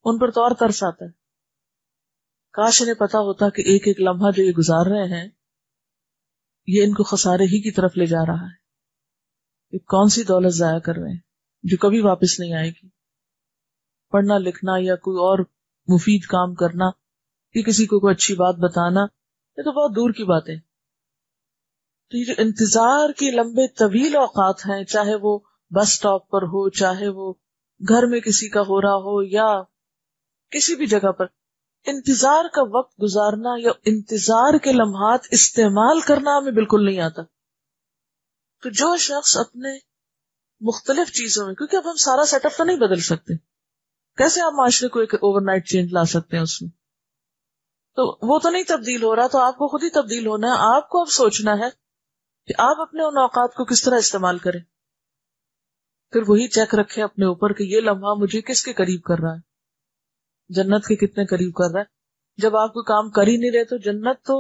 S1: ان پر تو اور ترس آتا ہے، کاش انہیں پتا ہوتا کہ ایک ایک لمحہ جو یہ گزار رہے ہیں یہ ان کو خسارے ہی کی طرف لے جا رہا ہے. یہ کون سی دولت ضائع کر رہے ہیں جو کبھی واپس نہیں آئے گی. پڑھنا لکھنا یا کوئی اور مفید کام کرنا کہ کسی کو کوئی اچھی بات بتانا، یہ تو بہت دور کی بات ہے. تو یہ جو انتظار کی لمبے طویل اوقات ہیں، چاہے وہ بس سٹاپ پر ہو، چاہے وہ گھر میں کسی کا ہو رہا ہو یا کسی بھی جگہ پر، انتظار کا وقت گزارنا یا انتظار کے لمحات استعمال کرنا ہمیں بالکل نہیں آتا. تو جو شخص اپنے مختلف چیزوں میں، کیونکہ اب ہم سارا سیٹ اپ تو نہیں بدل سکتے، کیسے آپ معاشرے کو ایک اوور نائٹ چینج لا سکتے ہیں اس میں، تو وہ تو نہیں تبدیل ہو رہا، تو آپ کو خود ہی تبدیل ہونا ہے. آپ کو اب سوچنا ہے کہ آپ اپنے ان اوقات کو کس طرح استعمال کریں. پھر وہی چیک رکھیں اپنے اوپر کہ یہ لمحہ مجھے کس کے قریب کر رہا ہے، جنت کے کتنے قریب کر رہا ہے. جب آپ کوئی کام کر ہی نہیں رہے تو جنت تو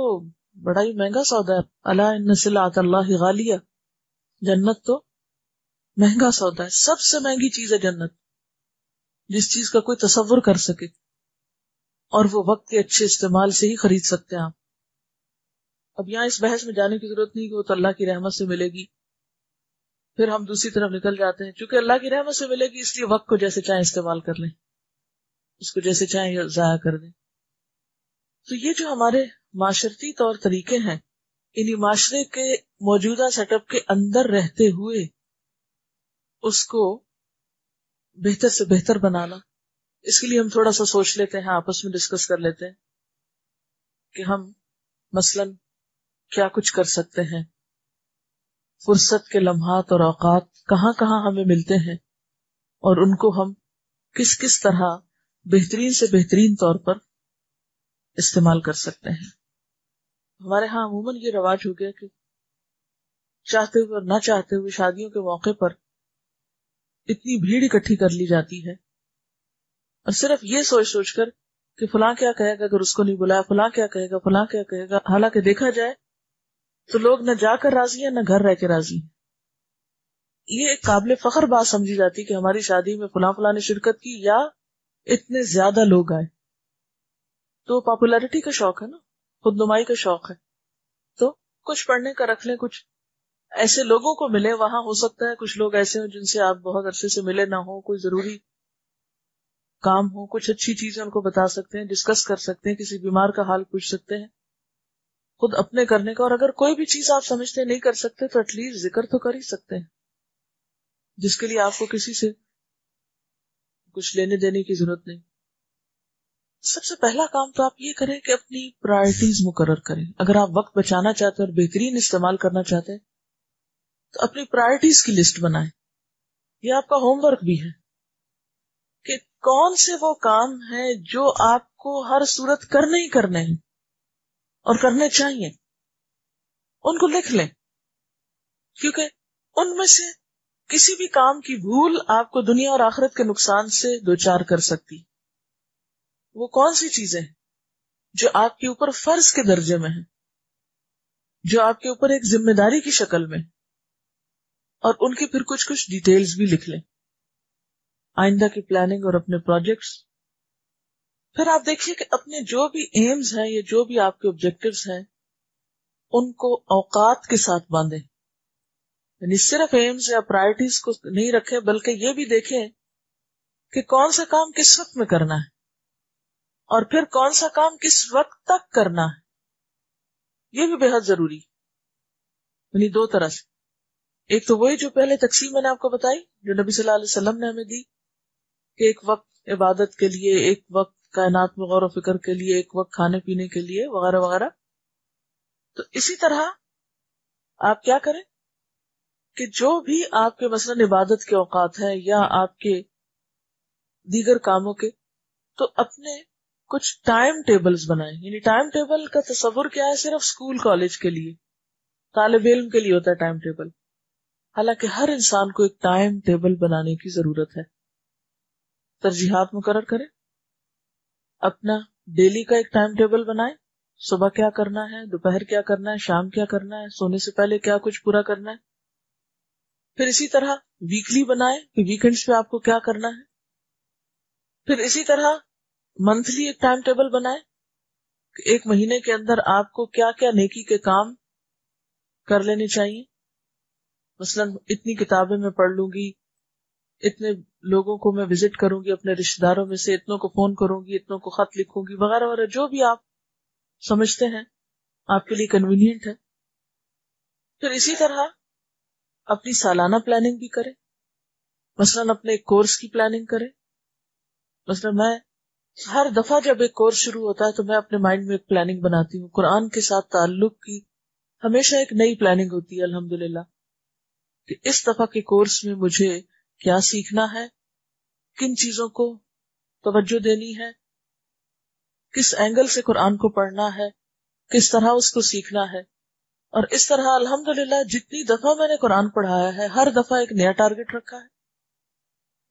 S1: بڑا ہی مہنگا سودا ہے. الا ان سلعۃ اللہ غالیہ، جنت تو مہنگا سودا ہے، سب سے مہنگی چیز ہے جنت، جس چیز کا کوئی تصور کر سکے، اور وہ وقت کے اچھے استعمال سے ہی خرید سکتے ہیں آپ۔ اب یہاں اس بحث میں جانے کی ضرورت نہیں کہ وہ تو اللہ کی رحمت سے ملے گی، پھر ہم دوسری طرف نکل جاتے ہیں، چونکہ اللہ کی رحمت سے ملے گی اس لیے وقت کو جیسے چاہیں استعمال کر لیں، اس کو جیسے چاہیں ضائع کر دیں۔ تو یہ جو ہمارے معاشرتی طور طریقے ہیں، انہی معاشرے کے موجودہ سیٹ اپ کے اندر رہتے ہوئے اس کو بہتر سے بہتر بنانا، اس کے لیے ہم تھوڑا سا سوچ لیتے ہیں، آپس میں ڈسکس کر لیتے ہیں کہ ہم مثلاً کیا کچھ کر سکتے ہیں، فرصت کے لمحات اور اوقات کہاں کہاں ہمیں ملتے ہیں، اور ان کو ہم کس کس طرح بہترین سے بہترین طور پر استعمال کر سکتے ہیں۔ ہمارے ہاں عموماً یہ رواج ہو گیا کہ چاہتے ہوئے اور نہ چاہتے ہوئے شادیوں کے موقع پر اتنی بھیڑ اکٹھی کر لی جاتی ہے، اور صرف یہ سوچ سوچ کر کہ فلاں کیا کہے گا اگر اس کو نہیں بلایا، فلاں کیا کہے گا، فلاں کیا کہے گا، حالانکہ دیکھا جائے تو لوگ نہ جا کر راضی ہیں نہ گھر رہ کے راضی ہیں۔ یہ ایک قابل فخر بات سمجھی جاتی کہ ہماری شادی میں فلاں فلاں نے شرکت کی یا اتنے زیادہ لوگ آئے، تو پاپولیرٹی کا شوق ہے نا، خود نمائی کا شوق ہے، تو کچھ پڑھنے کا رکھ لیں، کچھ ایسے لوگوں کو ملے، وہاں ہو سکتا ہے کچھ لوگ ایسے ہوں جن سے آپ بہت عرصے سے ملے نہ ہوں، کوئی ضروری کام ہو، کچھ اچھی چیزیں ان کو بتا سکتے ہیں، ڈسکس کر سکتے ہیں، کسی بیمار کا حال پوچھ سکتے ہیں، خود اپنے کرنے کا، اور اگر کوئی بھی چیز آپ سمجھتے نہیں کر سکتے تو ایٹ لیسٹ ذکر تو کر ہی سکتے ہیں، جس کے لیے آپ کو کسی سے کچھ لینے دینے کی ضرورت نہیں۔ سب سے پہلا کام تو آپ یہ کریں کہ اپنی پرائرٹیز مقرر کریں۔ اگر آپ وقت بچانا چاہتے ہیں اور بہترین استعمال کرنا چاہتے ہیں تو اپنی پرائرٹیز کی لسٹ بنائیں۔ یہ آپ کا ہوم ورک بھی ہے کہ کون سے وہ کام ہیں جو آپ کو ہر صورت کرنے ہی کرنے ہیں اور کرنے چاہیے، ان کو لکھ لیں، کیونکہ ان میں سے کسی بھی کام کی بھول آپ کو دنیا اور آخرت کے نقصان سے دوچار کر سکتی۔ وہ کون سی چیزیں ہیں جو آپ کے اوپر فرض کے درجے میں ہیں، جو آپ کے اوپر ایک ذمہ داری کی شکل میں، اور ان کی پھر کچھ ڈیٹیلز بھی لکھ لیں، آئندہ کی پلاننگ اور اپنے پروجیکٹس۔ پھر آپ دیکھیے کہ اپنے جو بھی ایمز ہیں یا جو بھی آپ کے آبجیکٹیوز ہیں ان کو اوقات کے ساتھ باندھیں، یعنی صرف ایمز یا پرائرٹیز کو نہیں رکھیں بلکہ یہ بھی دیکھیں کہ کون سا کام کس وقت میں کرنا ہے اور پھر کون سا کام کس وقت تک کرنا ہے۔ یہ بھی بے حد ضروری، یعنی دو طرح سے، ایک تو وہی جو پہلے تقسیم میں نے آپ کو بتائی جو نبی صلی اللہ علیہ وسلم نے ہمیں دی کہ ایک وقت عبادت کے لیے، ایک وقت کائنات میں غور و فکر کے لیے، ایک وقت کھانے پینے کے لیے وغیرہ وغیرہ۔ تو اسی طرح آپ کیا کریں کہ جو بھی آپ کے مثلاً عبادت کے اوقات ہیں یا آپ کے دیگر کاموں کے، تو اپنے کچھ ٹائم ٹیبلز بنائیں۔ یعنی ٹائم ٹیبل کا تصور کیا ہے، صرف اسکول کالج کے لیے، طالب علم کے لیے ہوتا ہے ٹائم ٹیبل، حالانکہ ہر انسان کو ایک ٹائم ٹیبل بنانے کی ضرورت ہے۔ ترجیحات مقرر کریں، اپنا ڈیلی کا ایک ٹائم ٹیبل بنائیں، صبح کیا کرنا ہے، دوپہر کیا کرنا ہے، شام کیا کرنا ہے، سونے سے پہلے کیا کچھ پورا کرنا ہے۔ پھر اسی طرح ویکلی بنائیں کہ ویکنڈز پہ آپ کو کیا کرنا ہے۔ پھر اسی طرح منتھلی ایک ٹائم ٹیبل بنائیں کہ ایک مہینے کے اندر آپ کو کیا کیا نیکی کے کام کر لینے چاہیے۔ مثلاً اتنی کتابیں میں پڑھ لوں گی، اتنے لوگوں کو میں وزٹ کروں گی، اپنے رشتہ داروں میں سے اتنوں کو فون کروں گی، اتنوں کو خط لکھوں گی، وغیرہ وغیرہ، جو بھی آپ سمجھتے ہیں آپ کے لیے کنوینئنٹ ہے۔ پھر اسی طرح اپنی سالانہ پلاننگ بھی کریں، مثلاً اپنے ایک کورس کی پلاننگ کریں۔ مثلاً میں ہر دفعہ جب ایک کورس شروع ہوتا ہے تو میں اپنے مائنڈ میں ایک پلاننگ بناتی ہوں، قرآن کے ساتھ تعلق کی ہمیشہ ایک نئی پلاننگ ہوتی ہے الحمدللہ، کہ اس دفعہ کے کورس میں مجھے کیا سیکھنا ہے، کن چیزوں کو توجہ دینی ہے، کس اینگل سے قرآن کو پڑھنا ہے، کس طرح اس کو سیکھنا ہے۔ اور اس طرح الحمدللہ جتنی دفعہ میں نے قرآن پڑھایا ہے ہر دفعہ ایک نیا ٹارگٹ رکھا ہے،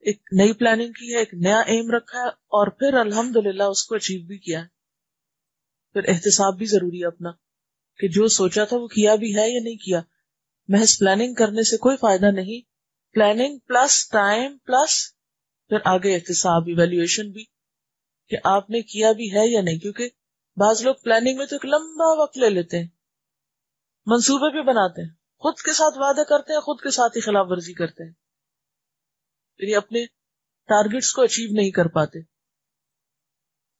S1: ایک نئی پلاننگ کی ہے، ایک نیا ایم رکھا ہے، اور پھر الحمدللہ اس کو اچیو بھی کیا ہے۔ پھر احتساب بھی ضروری ہے اپنا، کہ جو سوچا تھا وہ کیا بھی ہے یا نہیں کیا۔ محض پلاننگ کرنے سے کوئی فائدہ نہیں. پلاننگ پلس ٹائم پلس پھر آگے احتساب ایویلویشن بھی کہ آپ نے کیا بھی ہے یا نہیں. کیونکہ بعض لوگ پلاننگ میں تو ایک لمبا وقت لے لیتے ہیں, منصوبے بھی بناتے ہیں, خود کے ساتھ وعدے کرتے ہیں, خود کے ساتھ ہی خلاف ورزی کرتے ہیں, یعنی اپنے ٹارگٹس کو اچیو نہیں کر پاتے.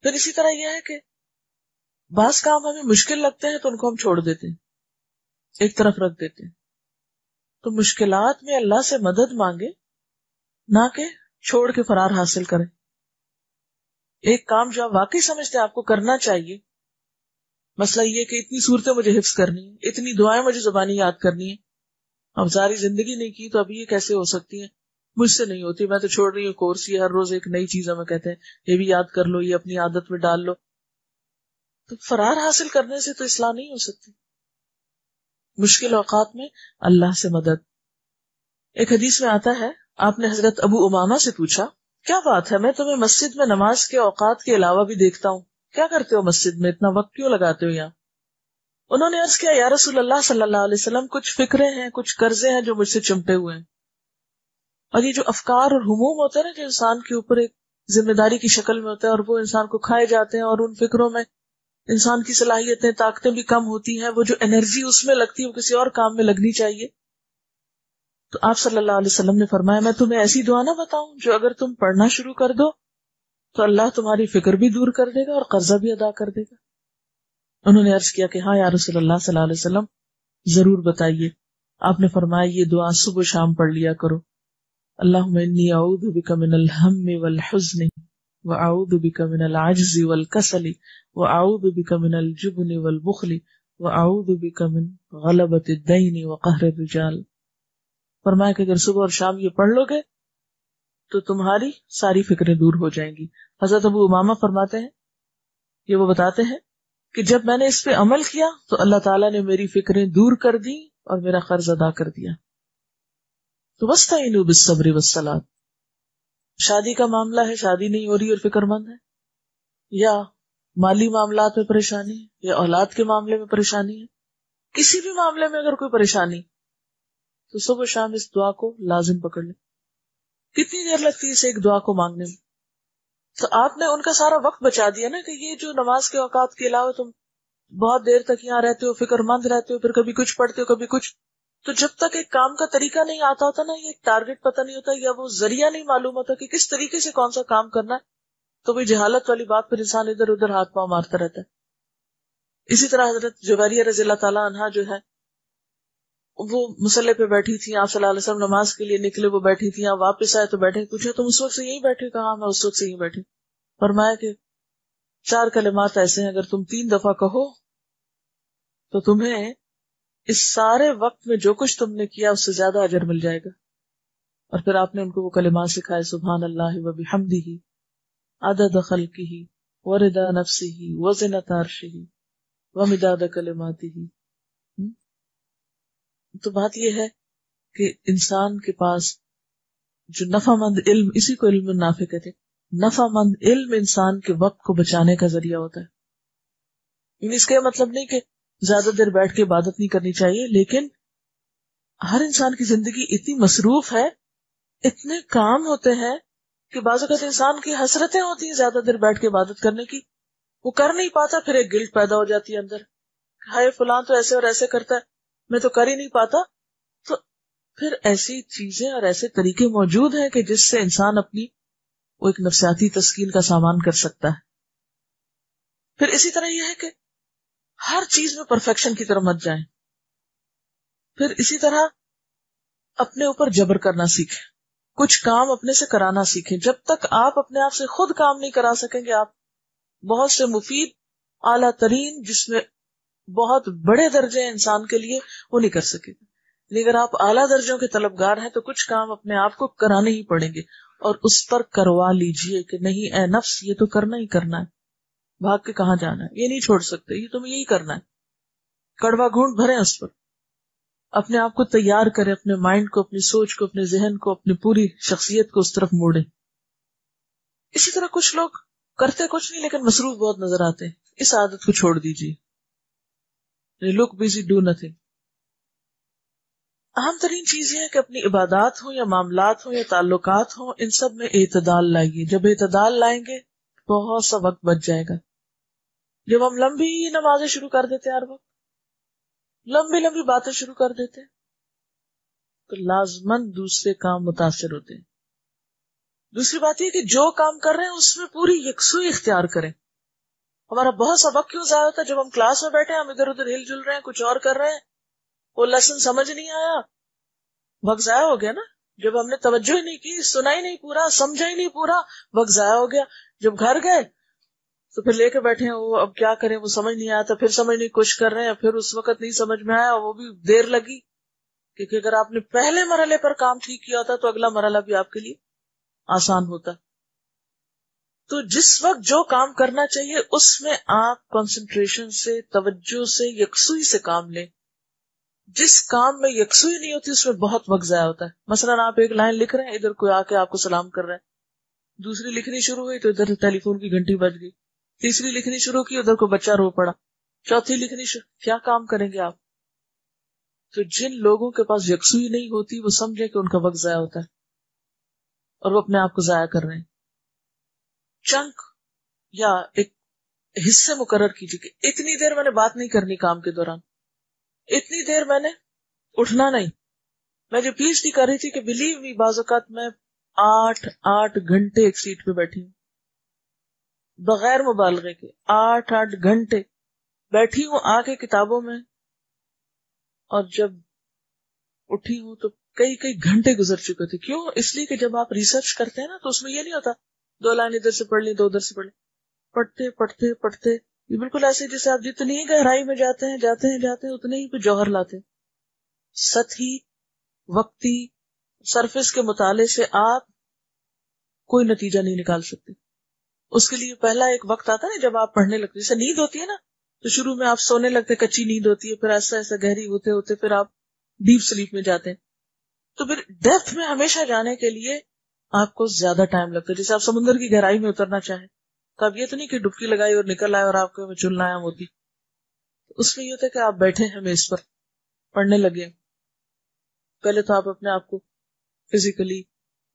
S1: پھر اسی طرح یہ ہے کہ بعض کام ہمیں مشکل لگتے ہیں تو ان کو ہم چھوڑ دیتے ہیں, ایک طرف رکھ دیتے ہیں. تو مشکلات میں اللہ سے مدد مانگے, نہ کہ چھوڑ کے فرار حاصل کریں. ایک کام جو آپ واقعی سمجھتے ہیں آپ کو کرنا چاہیے, مسئلہ یہ کہ اتنی صورتیں مجھے حفظ کرنی ہے, اتنی دعائیں مجھے زبانی یاد کرنی ہے, اب ساری زندگی نہیں کی تو ابھی یہ کیسے ہو سکتی ہیں, مجھ سے نہیں ہوتی, میں تو چھوڑ رہی ہوں کورس, یہ ہر روز ایک نئی چیز ہمیں کہتے ہیں یہ بھی یاد کر لو, یہ اپنی عادت میں ڈال لو. تو فرار حاصل کرنے سے تو اصلاح نہیں ہو سکتی. مشکل اوقات میں اللہ سے مدد. ایک حدیث میں آتا ہے, آپ نے حضرت ابو امامہ سے پوچھا, کیا بات ہے میں تمہیں مسجد میں نماز کے اوقات کے علاوہ بھی دیکھتا ہوں, کیا کرتے ہو مسجد میں, اتنا وقت کیوں لگاتے ہو یہاں؟ انہوں نے عرض کیا, یا رسول اللہ صلی اللہ علیہ وسلم, کچھ فکریں ہیں, کچھ قرضے ہیں جو مجھ سے چمٹے ہوئے ہیں. اور یہ جو افکار اور ہموم ہوتے ہیں نا, جو انسان کے اوپر ایک ذمہ داری کی شکل میں ہوتا ہے, اور وہ انسان کو کھائے جاتے ہیں, اور ان فکروں میں انسان کی صلاحیتیں, طاقتیں بھی کم ہوتی ہیں, وہ جو انرجی اس میں لگتی ہے وہ کسی اور کام میں لگنی چاہیے. تو آپ صلی اللہ علیہ وسلم نے فرمایا, میں تمہیں ایسی دعا نہ بتاؤں جو اگر تم پڑھنا شروع کر دو تو اللہ تمہاری فکر بھی دور کر دے گا اور قرضہ بھی ادا کر دے گا. انہوں نے عرض کیا کہ ہاں یا رسول اللہ صلی اللہ علیہ وسلم, ضرور بتائیے. آپ نے فرمایا, یہ دعا صبح شام پڑھ لیا کرو, اللہم انی اعوذ بک من الہم والحزن واعوذ بک من العجز والکسل واعوذ بک من الجبن والبخل واعوذ بک من غلبۃ الدین وقہر الرجال. فرمایا کہ اگر صبح اور شام یہ پڑھ لو گے تو تمہاری ساری فکریں دور ہو جائیں گی. حضرت ابو امامہ فرماتے ہیں, یہ وہ بتاتے ہیں کہ جب میں نے اس پہ عمل کیا تو اللہ تعالیٰ نے میری فکریں دور کر دی اور میرا قرض ادا کر دیا. تو وَاسْتَعِينُوا بِالصَّبْرِ وَالصَّلَاةِ. شادی کا معاملہ ہے, شادی نہیں ہو رہی اور فکر مند ہے, یا مالی معاملات میں پریشانی ہے, یا اولاد کے معاملے میں پریشانی ہے, کسی بھی معاملے میں اگر کوئی پریشانی تو صبح شام اس دعا کو لازم پکڑ لیں. کتنی دیر لگتی ہے اسے ایک دعا کو مانگنے میں؟ تو آپ نے ان کا سارا وقت بچا دیا نا, کہ یہ جو نماز کے اوقات کے علاوہ تم بہت دیر تک یہاں رہتے ہو, فکر مند رہتے ہو, پھر کبھی کچھ پڑھتے ہو کبھی کچھ. تو جب تک ایک کام کا طریقہ نہیں آتا ہوتا نا, یہ ایک ٹارگٹ پتہ نہیں ہوتا, یا وہ ذریعہ نہیں معلوم ہوتا کہ کس طریقے سے کون سا کام کرنا ہے, تو وہ جہالت والی بات پر انسان ادھر ادھر ہاتھ پاؤں مارتا رہتا ہے. اسی طرح حضرت جویریہ رضی اللہ تعالیٰ عنہا جو ہے, وہ مصلی پہ بیٹھی تھی, آپ صلی اللہ علیہ وسلم نماز کے لیے نکلے, وہ بیٹھی تھی, آپ واپس آئے تو بیٹھے, پوچھا تم اس وقت سے یہیں بیٹھے؟ کہا میں اس وقت سے یہیں بیٹھی. فرمایا کہ 4 کلمات ایسے ہیں, اگر تم 3 دفعہ کہو تو تمہیں اس سارے وقت میں جو کچھ تم نے کیا اس سے زیادہ اجر مل جائے گا. اور پھر آپ نے ان کو وہ کلمات سکھائے, سبحان اللہ وبحمدہ عدد خلقہ ورضا نفسہ وزنۃ عرشہ ومداد کلماتہ. تو بات یہ ہے کہ انسان کے پاس جو نفع مند علم, اسی کو علم نافع کہتے ہیں, نفع مند علم انسان کے وقت کو بچانے کا ذریعہ ہوتا ہے. یعنی اس کا مطلب نہیں کہ زیادہ دیر بیٹھ کے عبادت نہیں کرنی چاہیے, لیکن ہر انسان کی زندگی اتنی مصروف ہے, اتنے کام ہوتے ہیں کہ بعض اوقات انسان کی حسرتیں ہوتی ہیں زیادہ دیر بیٹھ کے عبادت کرنے کی, وہ کر نہیں پاتا, پھر ایک گلٹ پیدا ہو جاتی ہے اندر, ہائے فلاں تو ایسے اور ایسے کرتا ہے, میں تو کر ہی نہیں پاتا. تو پھر ایسی چیزیں اور ایسے طریقے موجود ہیں کہ جس سے انسان اپنی وہ ایک نفسیاتی تسکین کا سامان کر سکتا ہے. پھر اسی طرح یہ ہے کہ ہر چیز میں پرفیکشن کی طرف مت جائیں. پھر اسی طرح اپنے اوپر جبر کرنا سیکھیں, کچھ کام اپنے سے کرانا سیکھیں. جب تک آپ اپنے آپ سے خود کام نہیں کرا سکیں گے, آپ بہت سے مفید اعلیٰ ترین جس میں بہت بڑے درجے ہیں انسان کے لیے, وہ نہیں کر سکے گا. لیکن اگر آپ اعلیٰ درجوں کے طلبگار ہیں تو کچھ کام اپنے آپ کو کرانے ہی پڑیں گے, اور اس پر کروا لیجئے کہ نہیں اے نفس, یہ تو کرنا ہی کرنا ہے, بھاگ کے کہاں جانا ہے, یہ نہیں چھوڑ سکتے, یہ تمہیں یہی کرنا ہے. کڑوا گھونٹ بھریں اس پر, اپنے آپ کو تیار کریں, اپنے مائنڈ کو, اپنی سوچ کو, اپنے ذہن کو, اپنی پوری شخصیت کو اس طرف موڑیں. اسی طرح کچھ لوگ کرتے کچھ نہیں لیکن مصروف بہت نظر آتے ہیں, اس عادت کو چھوڑ دیجیے. لک بزی ڈو نتھنگ. اہم ترین چیز یہ ہے کہ اپنی عبادات ہوں یا معاملات ہوں یا تعلقات ہوں، ان سب میں اعتدال لائیے. جب اعتدال لائیں گے بہت سا وقت بچ جائے گا. جب ہم لمبی نمازیں شروع کر دیتے ہیں، ہر وقت لمبی لمبی باتیں شروع کر دیتے ہیں، تو لازماً دوسرے کام متاثر ہوتے ہیں. دوسری بات یہ کہ جو کام کر رہے ہیں اس میں پوری یکسوئی اختیار کریں. ہمارا بہت سا وقت کیوں ضائع ہوتا ہے؟ جب ہم کلاس میں بیٹھے ہیں، ہم ادھر ادھر ہل جل رہے ہیں، کچھ اور کر رہے ہیں، وہ لیسن سمجھ نہیں آیا، وقت ضائع ہو گیا نا. جب ہم نے توجہ ہی نہیں کی، سنا ہی نہیں پورا، سمجھا ہی نہیں پورا، وقت ضائع ہو گیا. جب گھر گئے تو پھر لے کے بیٹھے ہیں، وہ اب کیا کریں، وہ سمجھ نہیں آیا تھا، پھر سمجھنے کی کوشش کر رہے ہیں، پھر اس وقت نہیں سمجھ میں آیا، وہ بھی دیر لگی. کیونکہ اگر آپ نے پہلے مرحلے پر کام ٹھیک کیا ہوتا تو اگلا مرحلہ بھی آپ کے لیے آسان ہوتا. تو جس وقت جو کام کرنا چاہیے اس میں آپ کنسنٹریشن سے، توجہ سے، یکسوئی سے کام لیں. جس کام میں یکسوئی نہیں ہوتی اس میں بہت وقت ضائع ہوتا ہے. مثلا آپ ایک لائن لکھ رہے ہیں، ادھر کوئی آ کے آپ کو سلام کر رہا ہے، دوسری لکھنی شروع ہوئی تو ادھر ٹیلی فون کی گھنٹی بج گئی، تیسری لکھنی شروع کی، ادھر کو بچہ رو پڑا، چوتھی لکھنی کیا کام کریں گے آپ؟ تو جن لوگوں کے پاس یکسوئی نہیں ہوتی وہ سمجھے کہ ان کا وقت ضائع ہوتا ہے اور وہ اپنے آپ کو ضائع کر رہے ہیں. چنک یا ایک حصے مقرر کیجیے کہ اتنی دیر میں نے بات نہیں کرنی کام کے دوران، اتنی دیر میں نے اٹھنا نہیں. میں جو پیچ ڈی کر رہی تھی کہ بلیو می بعض اوقات میں 8 گھنٹے ایک سیٹ پہ بیٹھی ہوں، بغیر مبالغے کے 8 گھنٹے بیٹھی ہوں آ کے کتابوں میں. اور جب اٹھی ہوں تو کئی گھنٹے گزر چکے تھے. کیوں؟ اس لیے کہ جب آپ ریسرچ کرتے ہیں نا تو اس میں یہ نہیں ہوتا 2 لائن ادھر سے پڑھ لی، 2 ادھر سے پڑھ لی، پڑھتے پڑھتے پڑھتے یہ بالکل ایسے جیسے آپ جتنی گہرائی میں جاتے ہیں اتنے ہی پہ جوہر لاتے ہیں. سطحی وقتی سرفس کے مطالعے سے آپ کوئی نتیجہ نہیں نکال سکتے. اس کے لیے پہلا ایک وقت آتا ہے نا جب آپ پڑھنے لگتے، جیسے نیند ہوتی ہے نا، تو شروع میں آپ سونے لگتے، کچی نیند ہوتی ہے، پھر ایسا ایسا گہری ہوتے ہوتے پھر آپ ڈیپ سلیپ میں جاتے ہیں. تو پھر ڈیپتھ میں ہمیشہ جانے کے لیے آپ کو زیادہ ٹائم لگتا ہے. جیسے آپ سمندر کی گہرائی میں اترنا چاہیں تو اب یہ تو نہیں کہ ڈبکی لگائی اور نکل آئے اور آپ کو چلنا ہے موتی. اس میں یہ ہوتا ہے کہ آپ بیٹھے ہیں میز پر، پڑھنے لگے. پہلے تو آپ اپنے آپ کو فزیکلی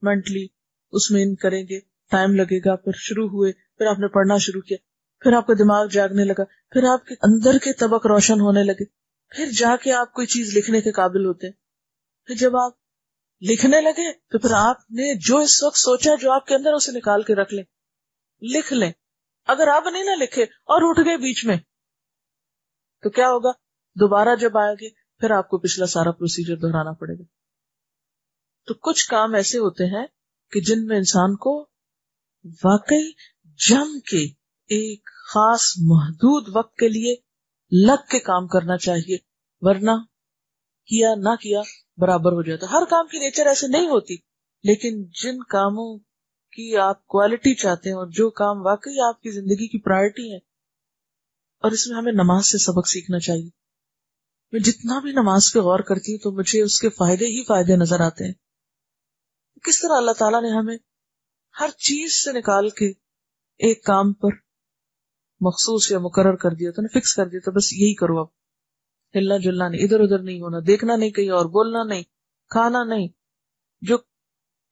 S1: مینٹلی اس میں ان کریں گے، ٹائم لگے گا، پھر شروع ہوئے، پھر آپ نے پڑھنا شروع کیا، پھر آپ کا دماغ جاگنے لگا، پھر آپ کے اندر کے طبق روشن ہونے لگے، پھر جا کے آپ کوئی چیز لکھنے کے قابل ہوتے ہیں. پھر جب آپ لکھنے لگے تو پھر آپ نے جو اس وقت سوچا جو آپ کے اندر، اسے نکال کے رکھ لیں، لکھ لیں. اگر آپ نہیں نہ لکھے اور اٹھ گئے بیچ میں تو کیا ہوگا؟ دوبارہ جب آئے گے پھر آپ کو پچھلا سارا پروسیجر دہرانا پڑے گا. تو کچھ کام ایسے ہوتے ہیں کہ جن میں انسان کو واقعی جم کے ایک خاص محدود وقت کے لیے لگ کے کام کرنا چاہیے، ورنہ کیا نہ کیا برابر ہو جاتا. ہر کام کی نیچر ایسے نہیں ہوتی، لیکن جن کاموں کی آپ کوالٹی چاہتے ہیں اور جو کام واقعی آپ کی زندگی کی پرائرٹی ہے، اور اس میں ہمیں نماز سے سبق سیکھنا چاہیے. میں جتنا بھی نماز پہ غور کرتی ہوں تو مجھے اس کے فائدے ہی فائدے نظر آتے ہیں. کس طرح اللہ تعالیٰ نے ہمیں ہر چیز سے نکال کے ایک کام پر مخصوص یا مقرر کر دیا تھا نا، فکس کر دیا تھا، بس یہی کرو، اب ہلنا جلنا نہیں، ادھر ادھر نہیں ہونا، دیکھنا نہیں کہیں اور، بولنا نہیں، کھانا نہیں، جو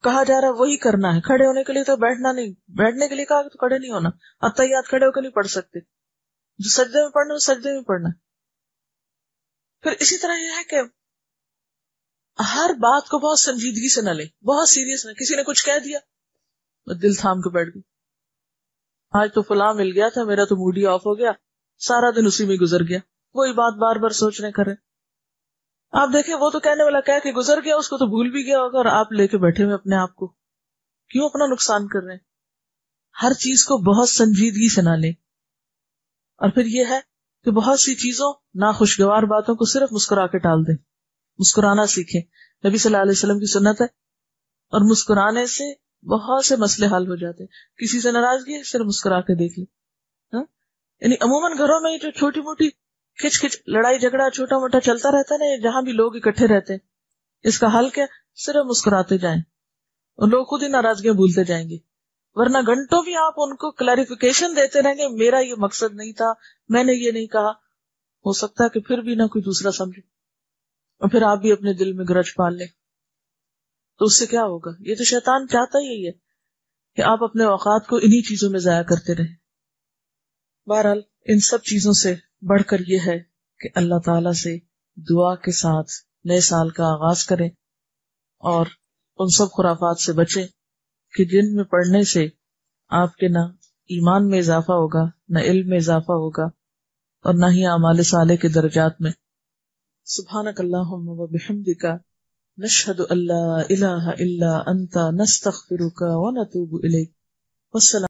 S1: کہا جا رہا ہے وہی کرنا ہے. کھڑے ہونے کے لیے تو بیٹھنا نہیں، بیٹھنے کے لیے کہا تو کھڑے نہیں ہونا، اتحیات کھڑے ہو کے نہیں پڑھ سکتے، جو سجدے میں پڑھنا سجدے میں پڑھنا. پھر اسی طرح یہ ہے کہ ہر بات کو بہت سنجیدگی سے نہ لیں، بہت سیریس نہ. کسی نے کچھ کہہ دیا دل تھام کے بیٹھ گئی، آج تو فلاں مل گیا تھا، میرا تو موڈ ہی آف ہو گیا، سارا دن اسی میں گزر گیا، وہی بات بار بار سوچنے کرے. آپ دیکھیں وہ تو کہنے والا کہہ کے گزر گیا، اس کو تو بھول بھی گیا ہوگا، اور آپ لے کے بیٹھے ہوئے اپنے آپ کو کیوں اپنا نقصان کر رہے ہیں. ہر چیز کو بہت سنجیدگی سے نہ لیں. اور پھر یہ ہے کہ بہت سی چیزوں ناخوشگوار باتوں کو صرف مسکرا کے ٹال دیں، مسکرانا سیکھیں. نبی صلی اللہ علیہ وسلم کی سنت ہے، اور مسکرانے سے بہت سے مسئلے حل ہو جاتے ہیں. کسی سے ناراضگی ہے، صرف مسکرا کے دیکھ لیں. یعنی عموماً گھروں میں جو چھوٹی موٹی کھچ کھچ لڑائی جھگڑا چھوٹا موٹا چلتا رہتا ہے نا، جہاں بھی لوگ اکٹھے رہتے ہیں، اس کا حل کیا؟ صرف مسکراتے جائیں اور لوگ خود ہی ناراضگیاں بھولتے جائیں گے. ورنہ گھنٹوں بھی آپ ان کو کلیریفیکیشن دیتے رہیں گے، میرا یہ مقصد نہیں تھا، میں نے یہ نہیں کہا، ہو سکتا ہے کہ پھر بھی نہ کوئی دوسرا سمجھے. اور پھر آپ بھی اپنے دل میں گرج پال لیں تو اس سے کیا ہوگا؟ یہ تو شیطان چاہتا ہی ہے کہ آپ اپنے اوقات کو انہی چیزوں میں ضائع کرتے رہیں۔ بہرحال ان سب چیزوں سے بڑھ کر یہ ہے کہ اللہ تعالی سے دعا کے ساتھ نئے سال کا آغاز کریں اور ان سب خرافات سے بچیں کہ جن میں پڑھنے سے آپ کے نہ ایمان میں اضافہ ہوگا، نہ علم میں اضافہ ہوگا، اور نہ ہی اعمال صالح کے درجات میں۔ سبحانک اللہم و بحمدک، نشہد ان لا الہ الا انت، نستغفرک و نتوب الیک۔ والسلام